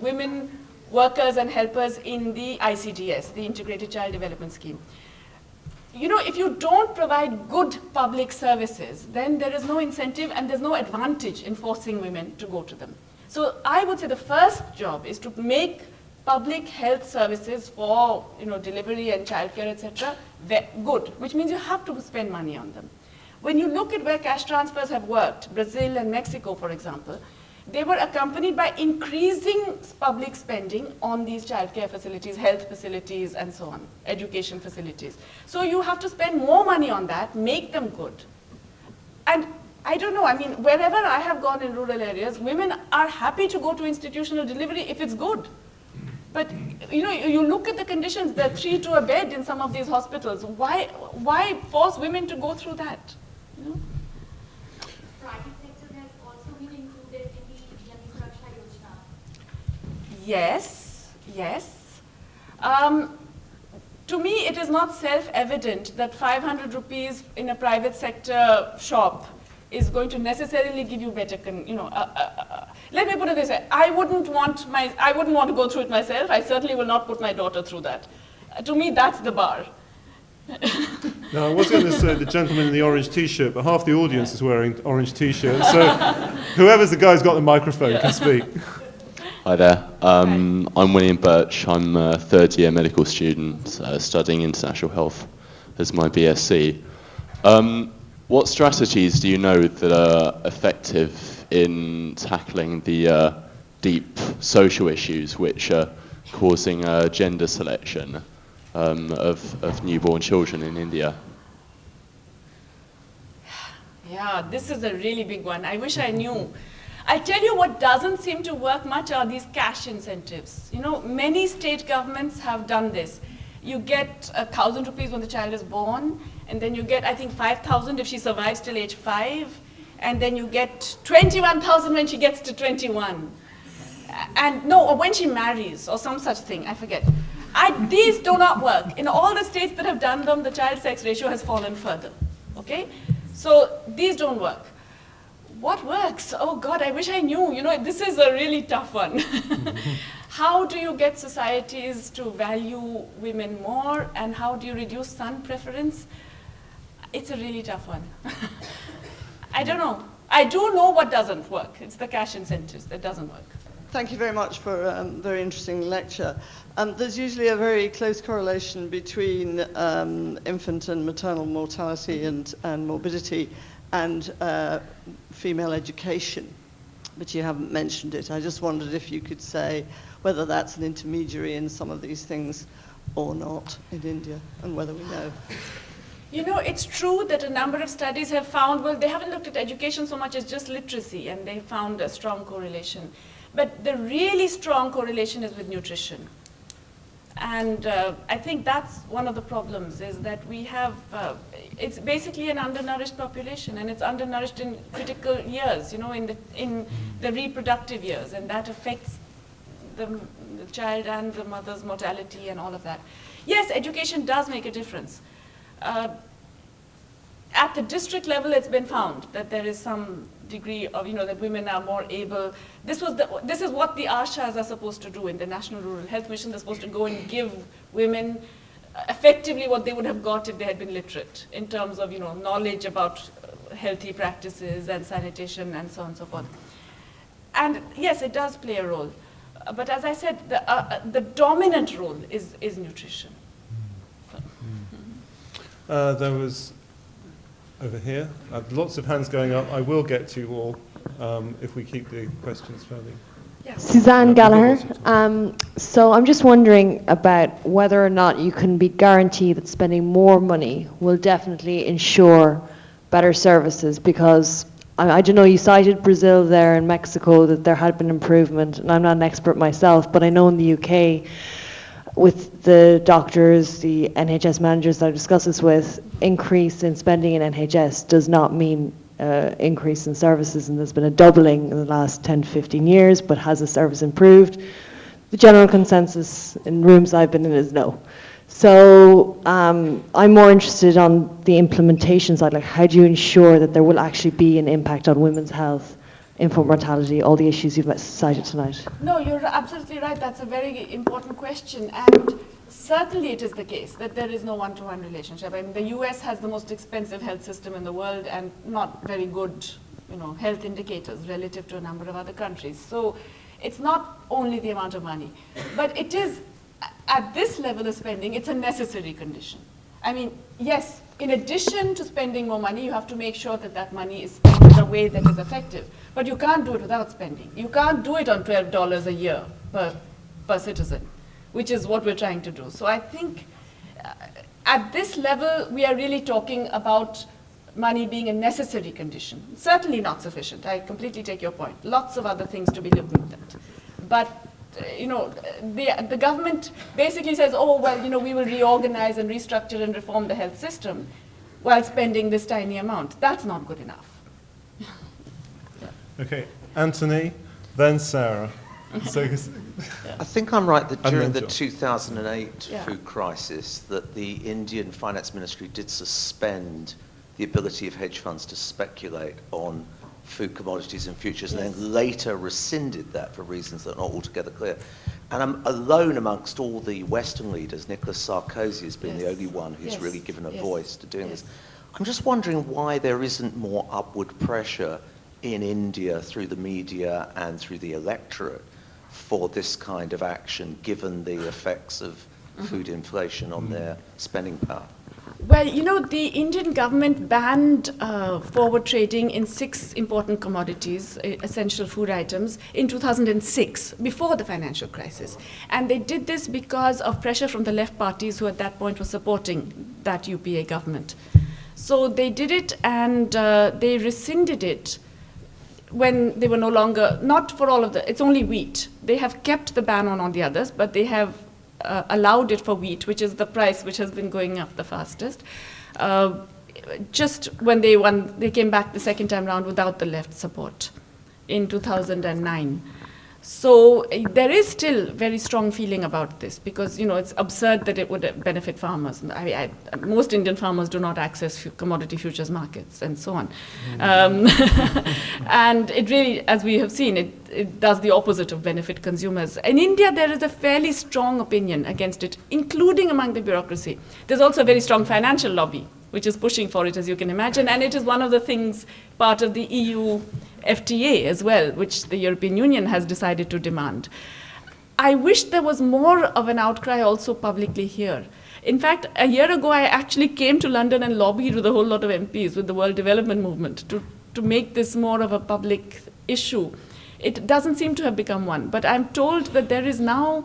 A: women workers and helpers in the ICDS, the Integrated Child Development Scheme. You know, if you don't provide good public services, then there is no incentive and there's no advantage in forcing women to go to them. So I would say the first job is to make public health services for, you know, delivery and childcare, etc., good, which means you have to spend money on them. When you look at where cash transfers have worked, Brazil and Mexico, for example, they were accompanied by increasing public spending on these childcare facilities, health facilities, and so on, education facilities. So you have to spend more money on that, make them good. And I don't know, I mean, wherever I have gone in rural areas, women are happy to go to institutional delivery if it's good. But you know, you look at the conditions, they're 3 to a bed in some of these hospitals. Why force women to go through that? You know?
F: Private sector has also been included in the Janani Suraksha Yojana.
A: Yes, yes. To me, it is not self-evident that 500 rupees in a private sector shop is going to necessarily give you better, let me put it this way, I wouldn't want to go through it myself. I certainly will not put my daughter through that. To me, that's the bar.
B: Now, I was going to say the gentleman in the orange T-shirt, but half the audience is wearing orange T-shirts, so whoever's the guy who's got the microphone can speak.
G: Hi there. I'm William Birch. I'm a third-year medical student studying international health as my BSc. What strategies do you know that are effective in tackling the deep social issues which are causing gender selection of newborn children in India?
A: Yeah, this is a really big one. I wish I knew. I'll tell you what doesn't seem to work much are these cash incentives. You know, many state governments have done this. You get 1,000 rupees when the child is born, and then you get, I think, 5,000 if she survives till age 5, and then you get 21,000 when she gets to 21. And no, or when she marries, or some such thing, I forget. These do not work. In all the states that have done them, the child sex ratio has fallen further, okay? So these don't work. What works? Oh God, I wish I knew. You know, this is a really tough one. How do you get societies to value women more, and how do you reduce son preference? It's a really tough one. I don't know. I do know what doesn't work. It's the cash incentives that doesn't work.
H: Thank you very much for a very interesting lecture. There's usually a very close correlation between infant and maternal mortality and morbidity and female education, but you haven't mentioned it. I just wondered if you could say whether that's an intermediary in some of these things or not in India, and whether we know.
A: You know, it's true that a number of studies have found, well, they haven't looked at education so much as just literacy, and they found a strong correlation. But the really strong correlation is with nutrition. And I think that's one of the problems, is that we have, it's basically an undernourished population, and it's undernourished in critical years, you know, in the reproductive years, and that affects the child and the mother's mortality and all of that. Yes, education does make a difference. At the district level, it's been found that there is some degree of, you know, that women are more able. This is what the ASHAs are supposed to do in the National Rural Health Mission. They're supposed to go and give women effectively what they would have got if they had been literate in terms of, you know, knowledge about healthy practices and sanitation and so on and so forth. And yes, it does play a role. But as I said, the dominant role is nutrition.
B: There was over here, lots of hands going up. I will get to you all if we keep the questions fairly.
I: Suzanne Gallagher. So I'm just wondering about whether or not you can be guaranteed that spending more money will definitely ensure better services, because I don't know, you cited Brazil there and Mexico, that there had been improvement, and I'm not an expert myself, but I know in the UK with the doctors, the NHS managers that I discuss this with, increase in spending in NHS does not mean increase in services, and there's been a doubling in the last 10 to 15 years, but has the service improved? The general consensus in rooms I've been in is no. So I'm more interested on the implementation side, like how do you ensure that there will actually be an impact on women's health, infant mortality, all the issues you've cited tonight?
A: No, you're absolutely right. That's a very important question. And certainly it is the case that there is no one-to-one relationship. I mean, the US has the most expensive health system in the world and not very good, health indicators relative to a number of other countries. So it's not only the amount of money, but it is, at this level of spending, it's a necessary condition. I mean, yes, in addition to spending more money, you have to make sure that that money is spent in a way that is effective. But you can't do it without spending. You can't do it on $12 a year per citizen, which is what we're trying to do. So I think at this level, we are really talking about money being a necessary condition. Certainly not sufficient. I completely take your point. Lots of other things to be looked at. But the government basically says, oh, well, we will reorganize and restructure and reform the health system while spending this tiny amount. That's not good enough.
B: Okay, Anthony, then Sarah. So,
J: I think I'm right that during the
B: John.
J: 2008 food crisis that the Indian Finance Ministry did suspend the ability of hedge funds to speculate on food commodities and futures, and then later rescinded that for reasons that are not altogether clear. And I'm alone amongst all the Western leaders. Nicolas Sarkozy has been the only one who's really given a voice to doing this. I'm just wondering why there isn't more upward pressure in India through the media and through the electorate for this kind of action, given the effects of food inflation on their spending power.
A: Well, the Indian government banned forward trading in 6 important commodities, essential food items, in 2006, before the financial crisis. And they did this because of pressure from the left parties who at that point were supporting that UPA government. So they did it, and they rescinded it when they were no longer, not for all of it's only wheat. They have kept the ban on all the others, but they have allowed it for wheat, which is the price which has been going up the fastest. Just when they came back the second time round without the left support in 2009. So there is still very strong feeling about this because, it's absurd that it would benefit farmers. Most Indian farmers do not access commodity futures markets and so on. And it really, as we have seen, it does the opposite of benefit consumers. In India, there is a fairly strong opinion against it, including among the bureaucracy. There's also a very strong financial lobby, which is pushing for it, as you can imagine. And it is one of the things, part of the EU FTA as well, which the European Union has decided to demand. I wish there was more of an outcry also publicly here. In fact, a year ago, I actually came to London and lobbied with a whole lot of MPs with the World Development Movement to make this more of a public issue. It doesn't seem to have become one, but I'm told that there is now,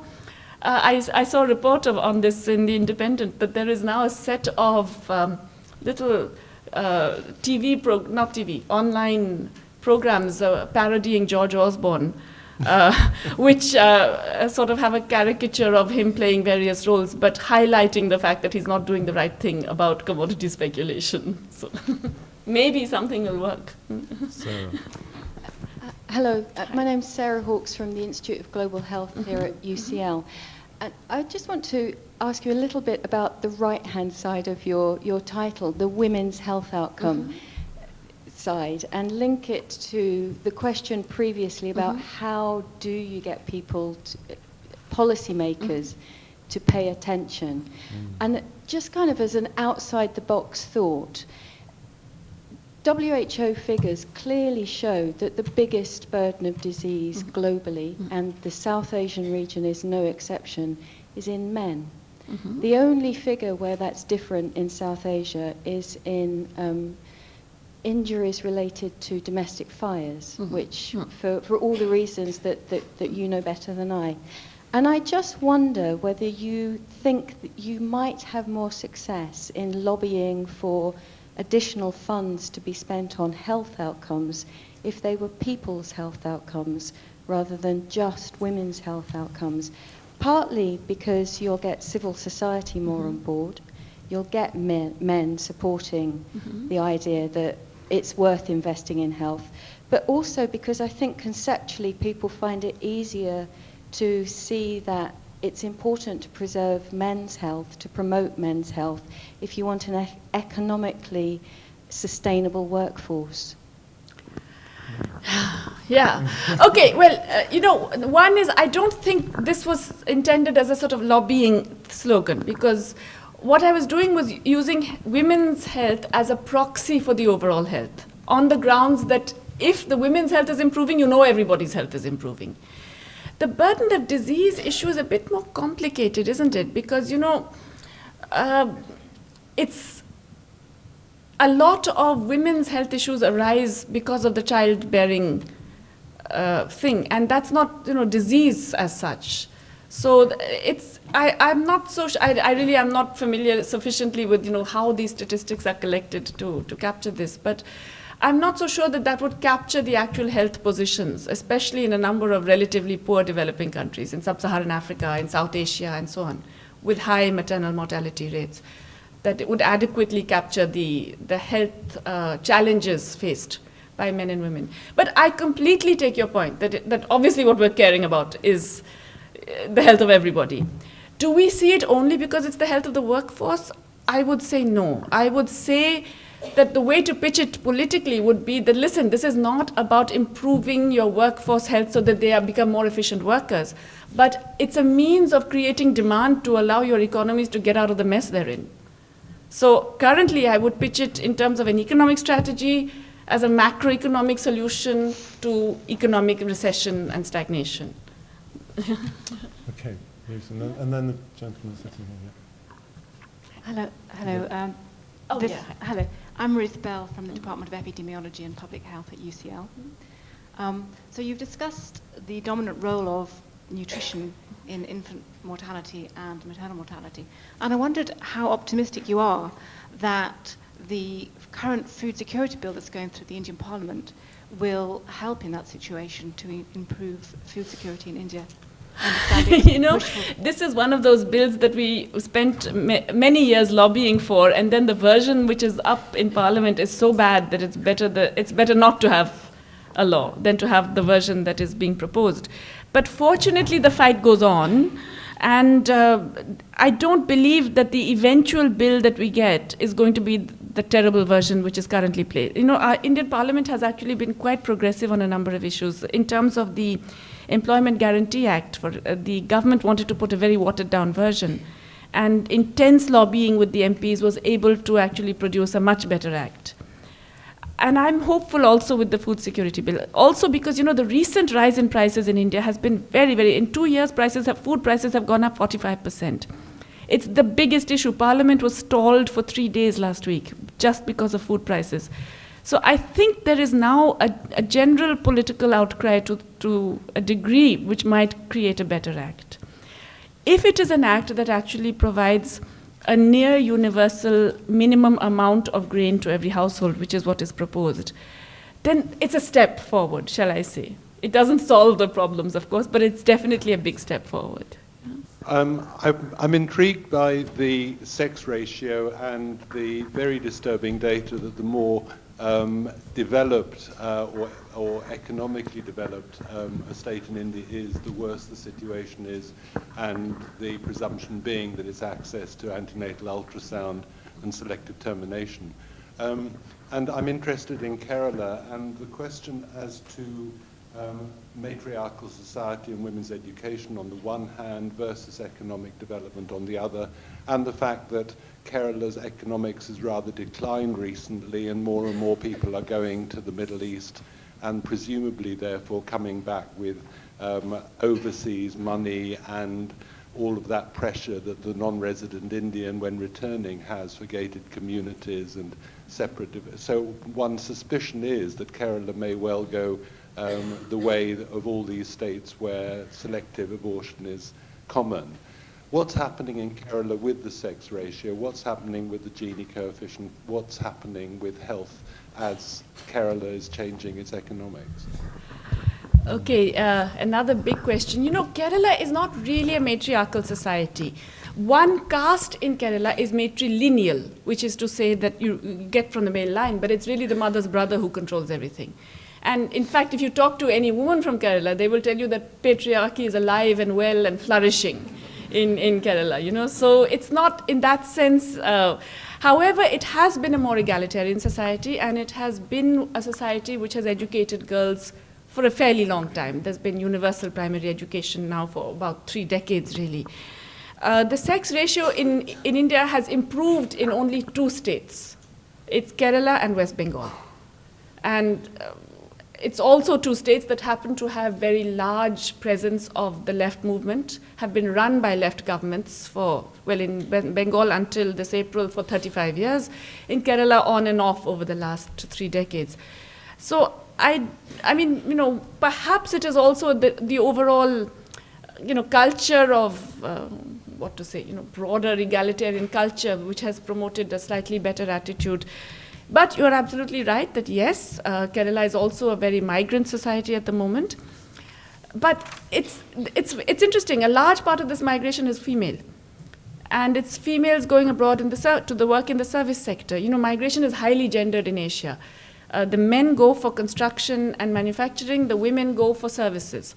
A: I saw a report on this in The Independent, that there is now a set of little online programs parodying George Osborne, which sort of have a caricature of him playing various roles, but highlighting the fact that he's not doing the right thing about commodity speculation. So maybe something will work.
B: Sarah.
K: Hello, my name's Sarah Hawkes from the Institute of Global Health here at UCL. And I just want to ask you a little bit about the right-hand side of your title, the women's health outcome side, and link it to the question previously about how do you get people, policymakers, to pay attention. And just kind of as an outside-the-box thought, WHO figures clearly show that the biggest burden of disease globally, and the South Asian region is no exception, is in men. The only figure where that's different in South Asia is in injuries related to domestic fires, which for all the reasons that you know better than I. And I just wonder whether you think that you might have more success in lobbying for additional funds to be spent on health outcomes if they were people's health outcomes rather than just women's health outcomes. partly because you'll get civil society more on board, you'll get men supporting the idea that it's worth investing in health, but also because I think conceptually people find it easier to see that it's important to preserve men's health, to promote men's health, if you want an economically sustainable workforce.
A: Yeah. Okay, well, one is I don't think this was intended as a sort of lobbying slogan, because what I was doing was using women's health as a proxy for the overall health, on the grounds that if the women's health is improving, everybody's health is improving. The burden of disease issue is a bit more complicated, isn't it? Because, it's a lot of women's health issues arise because of the childbearing thing, and that's not, disease as such. So I'm not so, I really am not familiar sufficiently with, how these statistics are collected to capture this, but I'm not so sure that would capture the actual health positions, especially in a number of relatively poor developing countries, in sub-Saharan Africa, in South Asia, and so on, with high maternal mortality rates, that it would adequately capture the health challenges faced by men and women. But I completely take your point, that obviously what we're caring about is the health of everybody. Do we see it only because it's the health of the workforce? I would say no. I would say that the way to pitch it politically would be that, listen, this is not about improving your workforce health so that they become more efficient workers, but it's a means of creating demand to allow your economies to get out of the mess they're in. So currently I would pitch it in terms of an economic strategy as a macroeconomic solution to economic recession and stagnation.
B: Okay, Ruth, and then the gentleman sitting here.
L: Hello. Hello. I'm Ruth Bell from the Department of Epidemiology and Public Health at UCL. So you've discussed the dominant role of nutrition in infant mortality and maternal mortality. And I wondered how optimistic you are that the current food security bill that's going through the Indian Parliament will help in that situation to improve food security in India.
A: This is one of those bills that we spent many years lobbying for, and then the version which is up in Parliament is so bad that it's better not to have a law than to have the version that is being proposed. But fortunately, the fight goes on, and I don't believe that the eventual bill that we get is going to be the terrible version which is currently played. Our Indian Parliament has actually been quite progressive on a number of issues. In terms of the Employment Guarantee Act, the government wanted to put a very watered-down version, and intense lobbying with the MPs was able to actually produce a much better act. And I'm hopeful also with the food security bill. Also because, the recent rise in prices in India has been very, very, in 2 years, food prices have gone up 45%. It's the biggest issue. Parliament was stalled for 3 days last week just because of food prices. So I think there is now a general political outcry to a degree which might create a better act. If it is an act that actually provides a near universal minimum amount of grain to every household, which is what is proposed, then it's a step forward, shall I say. It doesn't solve the problems, of course, but it's definitely a big step forward.
B: I'm intrigued by the sex ratio and the very disturbing data that the more developed or economically developed a state in India is, the worse the situation is, and the presumption being that it's access to antenatal ultrasound and selective termination. And I'm interested in Kerala and the question as to matriarchal society and women's education on the one hand versus economic development on the other, and the fact that Kerala's economics has rather declined recently and more people are going to the Middle East and presumably therefore coming back with overseas money and all of that pressure that the non-resident Indian, when returning, has for gated communities and separate. So one suspicion is that Kerala may well go the way of all these states where selective abortion is common. What's happening in Kerala with the sex ratio? What's happening with the Gini coefficient? What's happening with health as Kerala is changing its economics?
A: Okay, another big question. You know, Kerala is not really a matriarchal society. One caste in Kerala is matrilineal, which is to say that you get from the male line, but it's really the mother's brother who controls everything. And in fact, if you talk to any woman from Kerala, they will tell you that patriarchy is alive and well and flourishing in Kerala, you know. So it's not in that sense. However, it has been a more egalitarian society, and it has been a society which has educated girls for a fairly long time. There's been universal primary education now for about 3 decades, really. The sex ratio in India has improved in only 2 states. It's Kerala and West Bengal. And it's also 2 states that happen to have very large presence of the left movement, have been run by left governments for, well, in Bengal until this April for 35 years, in Kerala on and off over the last 3 decades. So I mean, you know, perhaps it is also the overall, you know, culture of, what to say, you know, broader egalitarian culture, which has promoted a slightly better attitude. But you're absolutely right that yes, Kerala is also a very migrant society at the moment. But it's interesting. A large part of this migration is female, and it's females going abroad to the work in the service sector. You know, migration is highly gendered in Asia. The men go for construction and manufacturing. The women go for services.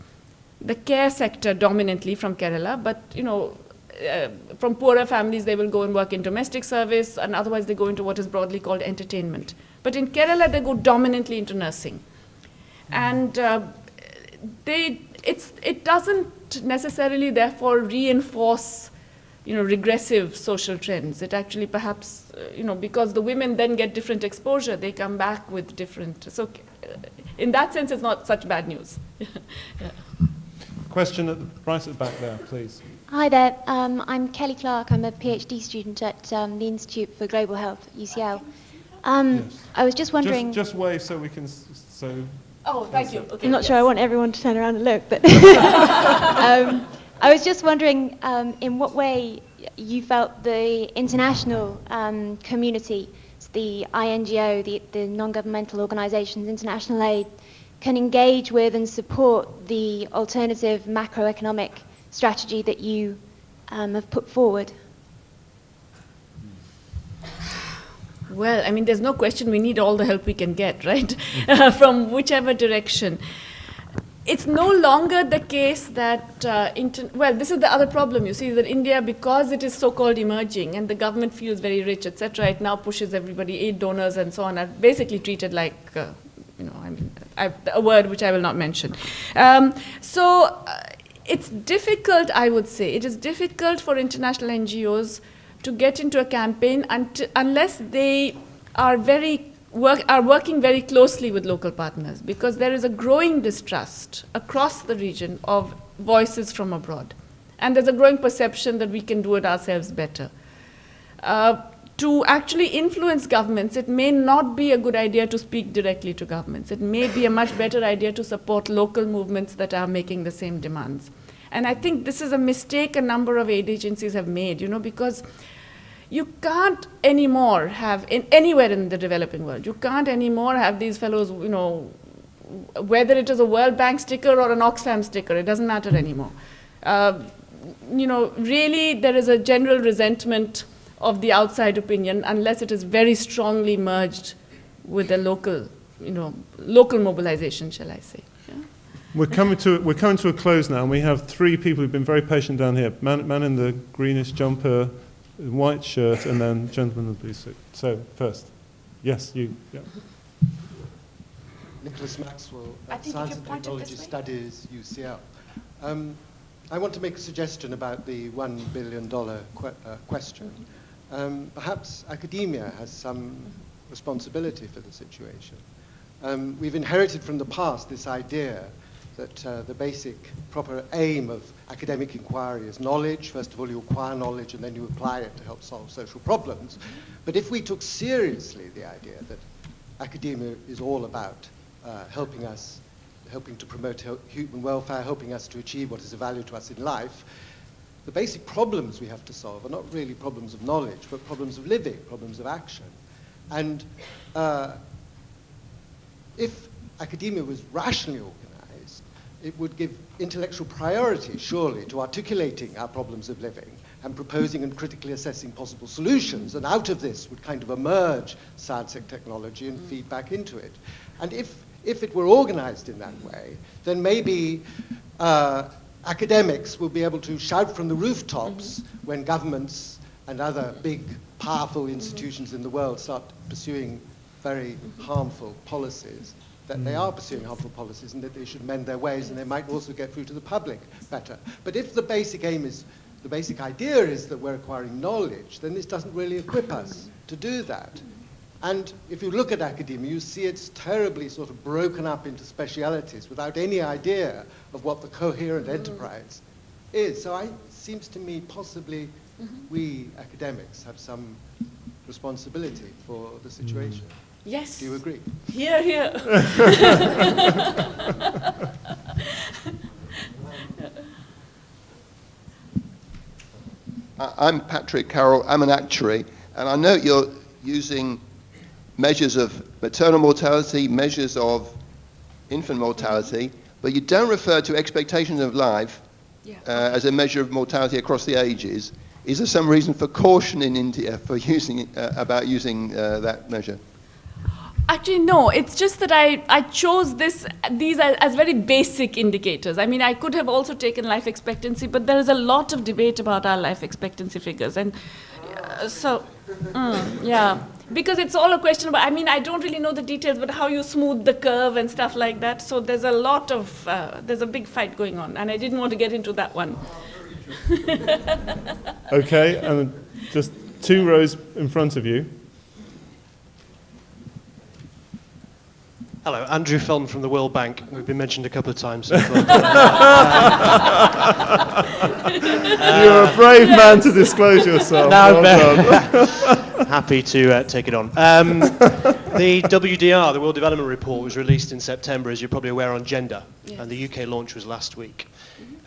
A: The care sector dominantly from Kerala, but you know, from poorer families, they will go and work in domestic service, and otherwise they go into what is broadly called entertainment. But in Kerala, they go dominantly into nursing. And it doesn't necessarily, therefore, reinforce, you know, regressive social trends. It actually perhaps, you know, because the women then get different exposure, they come back with different. So in that sense, it's not such bad news. Yeah.
B: Question right at the back there, please.
M: Hi there, I'm Kelly Clark. I'm a PhD student at the Institute for Global Health at UCL.
B: Yes.
M: I was just wondering...
B: Just wave so we can...
A: Oh, thank you. Okay,
M: I'm not sure I want everyone to turn around and look, but... I was just wondering in what way you felt the international community, the INGO, the non-governmental organisations, international aid, can engage with and support the alternative macroeconomic strategy that you have put forward?
A: Well, I mean, there's no question we need all the help we can get, right? From whichever direction. It's no longer the case that, well, this is the other problem, you see, that India, because it is so-called emerging and the government feels very rich, etc., it now pushes everybody, aid donors and so on, are basically treated like, you know, I mean, a word which I will not mention. It's difficult, I would say. It is difficult for international NGOs to get into a campaign unless they are working very closely with local partners, because there is a growing distrust across the region of voices from abroad. And there's a growing perception that we can do it ourselves better. To actually influence governments, it may not be a good idea to speak directly to governments. It may be a much better idea to support local movements that are making the same demands. And I think this is a mistake a number of aid agencies have made, you know, because you can't anymore have, anywhere in the developing world, you can't anymore have these fellows, you know, whether it is a World Bank sticker or an Oxfam sticker, it doesn't matter anymore. You know, really there is a general resentment of the outside opinion unless it is very strongly merged with a local, you know, local mobilization, shall I say. Yeah?
B: We're coming to a close now, and we have 3 people who've been very patient down here. Man in the greenish jumper, white shirt, and then gentleman in the blue suit. So first, yes, you. Yeah.
N: Nicholas Maxwell, Science and Technology Studies, UCL. I want to make a suggestion about the $1 billion question. Perhaps academia has some responsibility for the situation. We've inherited from the past this idea that the basic proper aim of academic inquiry is knowledge. First of all, you acquire knowledge and then you apply it to help solve social problems. But if we took seriously the idea that academia is all about helping to promote human welfare, helping us to achieve what is of value to us in life, the basic problems we have to solve are not really problems of knowledge, but problems of living, problems of action. And if academia was rationally organized, it would give intellectual priority, surely, to articulating our problems of living and proposing and critically assessing possible solutions. And out of this would kind of emerge science and technology and feed back into it. And if it were organized in that way, then maybe academics will be able to shout from the rooftops when governments and other big, powerful institutions in the world start pursuing very harmful policies, that they are pursuing harmful policies and that they should mend their ways, and they might also get through to the public better. But if the basic aim is, the basic idea is that we're acquiring knowledge, then this doesn't really equip us to do that. And if you look at academia, you see it's terribly sort of broken up into specialities without any idea of what the coherent enterprise is. So it seems to me possibly we academics have some responsibility for the situation.
A: Yes.
N: Do you agree?
A: Here, here.
O: I'm Patrick Carroll. I'm an actuary, and I note you're using measures of maternal mortality, measures of infant mortality, but you don't refer to expectations of life as a measure of mortality across the ages. Is there some reason for caution in India for using using that measure?
A: Actually, no. It's just that I chose these as very basic indicators. I mean, I could have also taken life expectancy, but there is a lot of debate about our life expectancy figures. And yeah, because it's all a question about, I mean, I don't really know the details, but how you smooth the curve and stuff like that. So there's a lot of, there's a big fight going on, and I didn't want to get into that one.
B: Okay, and just 2 rows in front of you.
P: Hello, Andrew Felton from the World Bank. We've been mentioned a couple of times. So
B: You're a brave man to disclose yourself.
P: No,
B: well
P: happy to take it on. The WDR, the World Development Report, was released in September, as you're probably aware, on gender. Yes. And the UK launch was last week.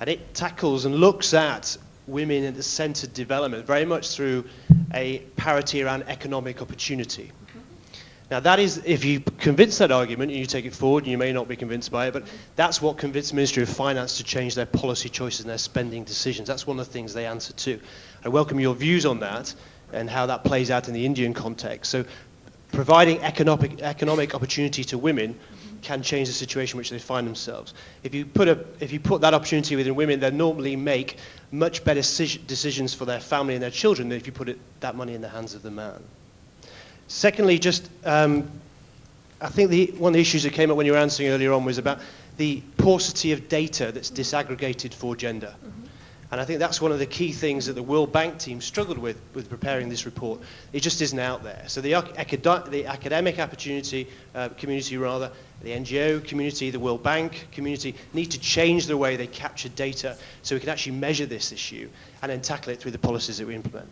P: And it tackles and looks at women in the centred development very much through a parity around economic opportunity. Now that is, if you convince that argument and you take it forward, and you may not be convinced by it, but that's what convinced the Ministry of Finance to change their policy choices and their spending decisions. That's one of the things they answer to. I welcome your views on that and how that plays out in the Indian context. So providing economic opportunity to women can change the situation in which they find themselves. If you put that opportunity within women, they normally make much better decisions for their family and their children than if you put that money in the hands of the man. Secondly, just I think one of the issues that came up when you were answering earlier on was about the paucity of data that's disaggregated for gender. And I think that's one of the key things that the World Bank team struggled with preparing this report. It just isn't out there. So the academic opportunity community, rather, the NGO community, the World Bank community, need to change the way they capture data so we can actually measure this issue and then tackle it through the policies that we implement.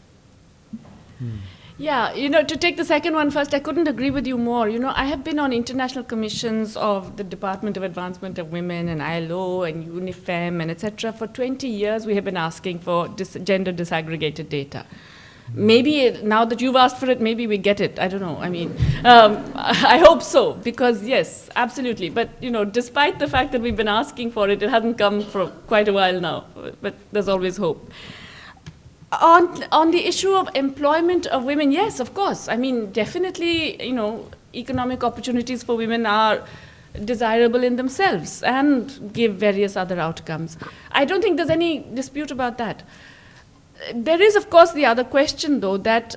A: Yeah, to take the second one first, I couldn't agree with you more. I have been on international commissions of the Department of Advancement of Women and ILO and UNIFEM and etc. For 20 years, we have been asking for gender disaggregated data. Maybe now that you've asked for it, maybe we get it. I don't know. I mean, I hope so, because yes, absolutely. But, despite the fact that we've been asking for it, it hasn't come for quite a while now. But there's always hope. On the issue of employment of women, yes, of course. I mean, definitely, economic opportunities for women are desirable in themselves and give various other outcomes. I don't think there's any dispute about that. There is, of course, the other question, though, that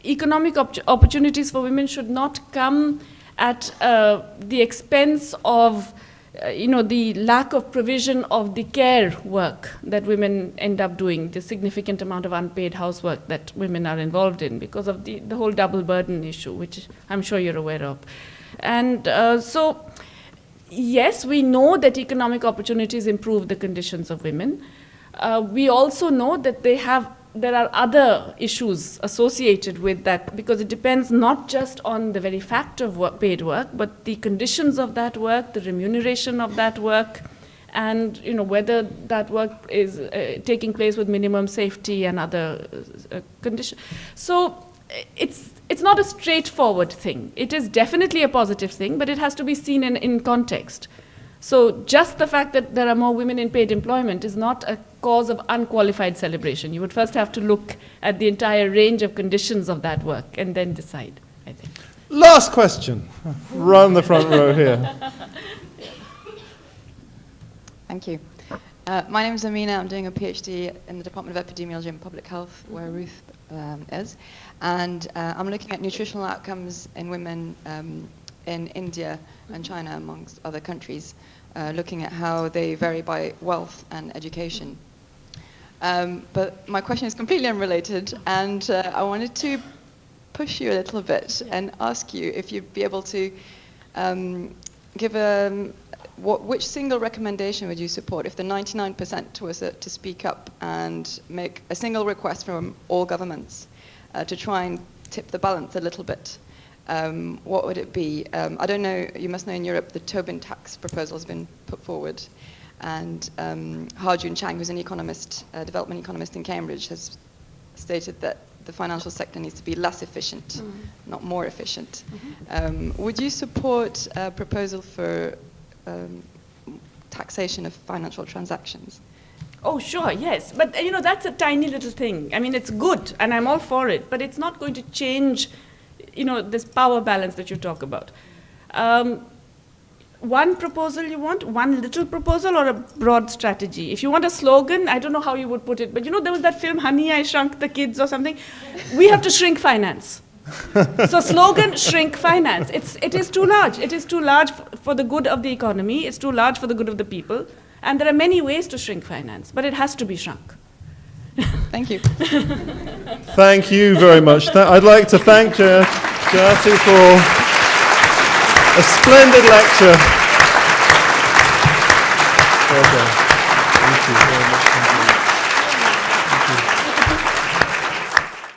A: economic opportunities for women should not come at the expense of the lack of provision of the care work that women end up doing, the significant amount of unpaid housework that women are involved in because of the whole double burden issue, which I'm sure you're aware of. And so, yes, we know that economic opportunities improve the conditions of women. We also know that there are other issues associated with that, because it depends not just on the very fact of paid work, but the conditions of that work, the remuneration of that work, and whether that work is taking place with minimum safety and other conditions. So it's not a straightforward thing. It is definitely a positive thing, but it has to be seen in context. So just the fact that there are more women in paid employment is not a cause of unqualified celebration. You would first have to look at the entire range of conditions of that work and then decide, I think.
B: Last question. Run the front row here.
Q: Thank you. My name is Amina. I'm doing a PhD in the Department of Epidemiology and Public Health, where Ruth is. And I'm looking at nutritional outcomes in women in India and China, amongst other countries, looking at how they vary by wealth and education. But my question is completely unrelated, and I wanted to push you a little bit and ask you if you'd be able to give which single recommendation would you support if the 99% was to speak up and make a single request from all governments to try and tip the balance a little bit? What would it be? I don't know, you must know in Europe the Tobin tax proposal has been put forward, and Ha-Jun Chang, who's an economist, development economist in Cambridge, has stated that the financial sector needs to be less efficient, not more efficient. Would you support a proposal for taxation of financial transactions?
A: Oh, sure, yes. But, that's a tiny little thing. I mean, it's good, and I'm all for it, but it's not going to change, this power balance that you talk about. One proposal you want, one little proposal, or a broad strategy? If you want a slogan, I don't know how you would put it, but there was that film, Honey, I Shrunk the Kids or something. We have to shrink finance. So slogan, shrink finance. It is too large. It is too large for the good of the economy. It's too large for the good of the people. And there are many ways to shrink finance, but it has to be shrunk.
Q: Thank you.
B: Thank you very much. I'd like to thank Jayati for a splendid lecture. Well done. Thank you very much.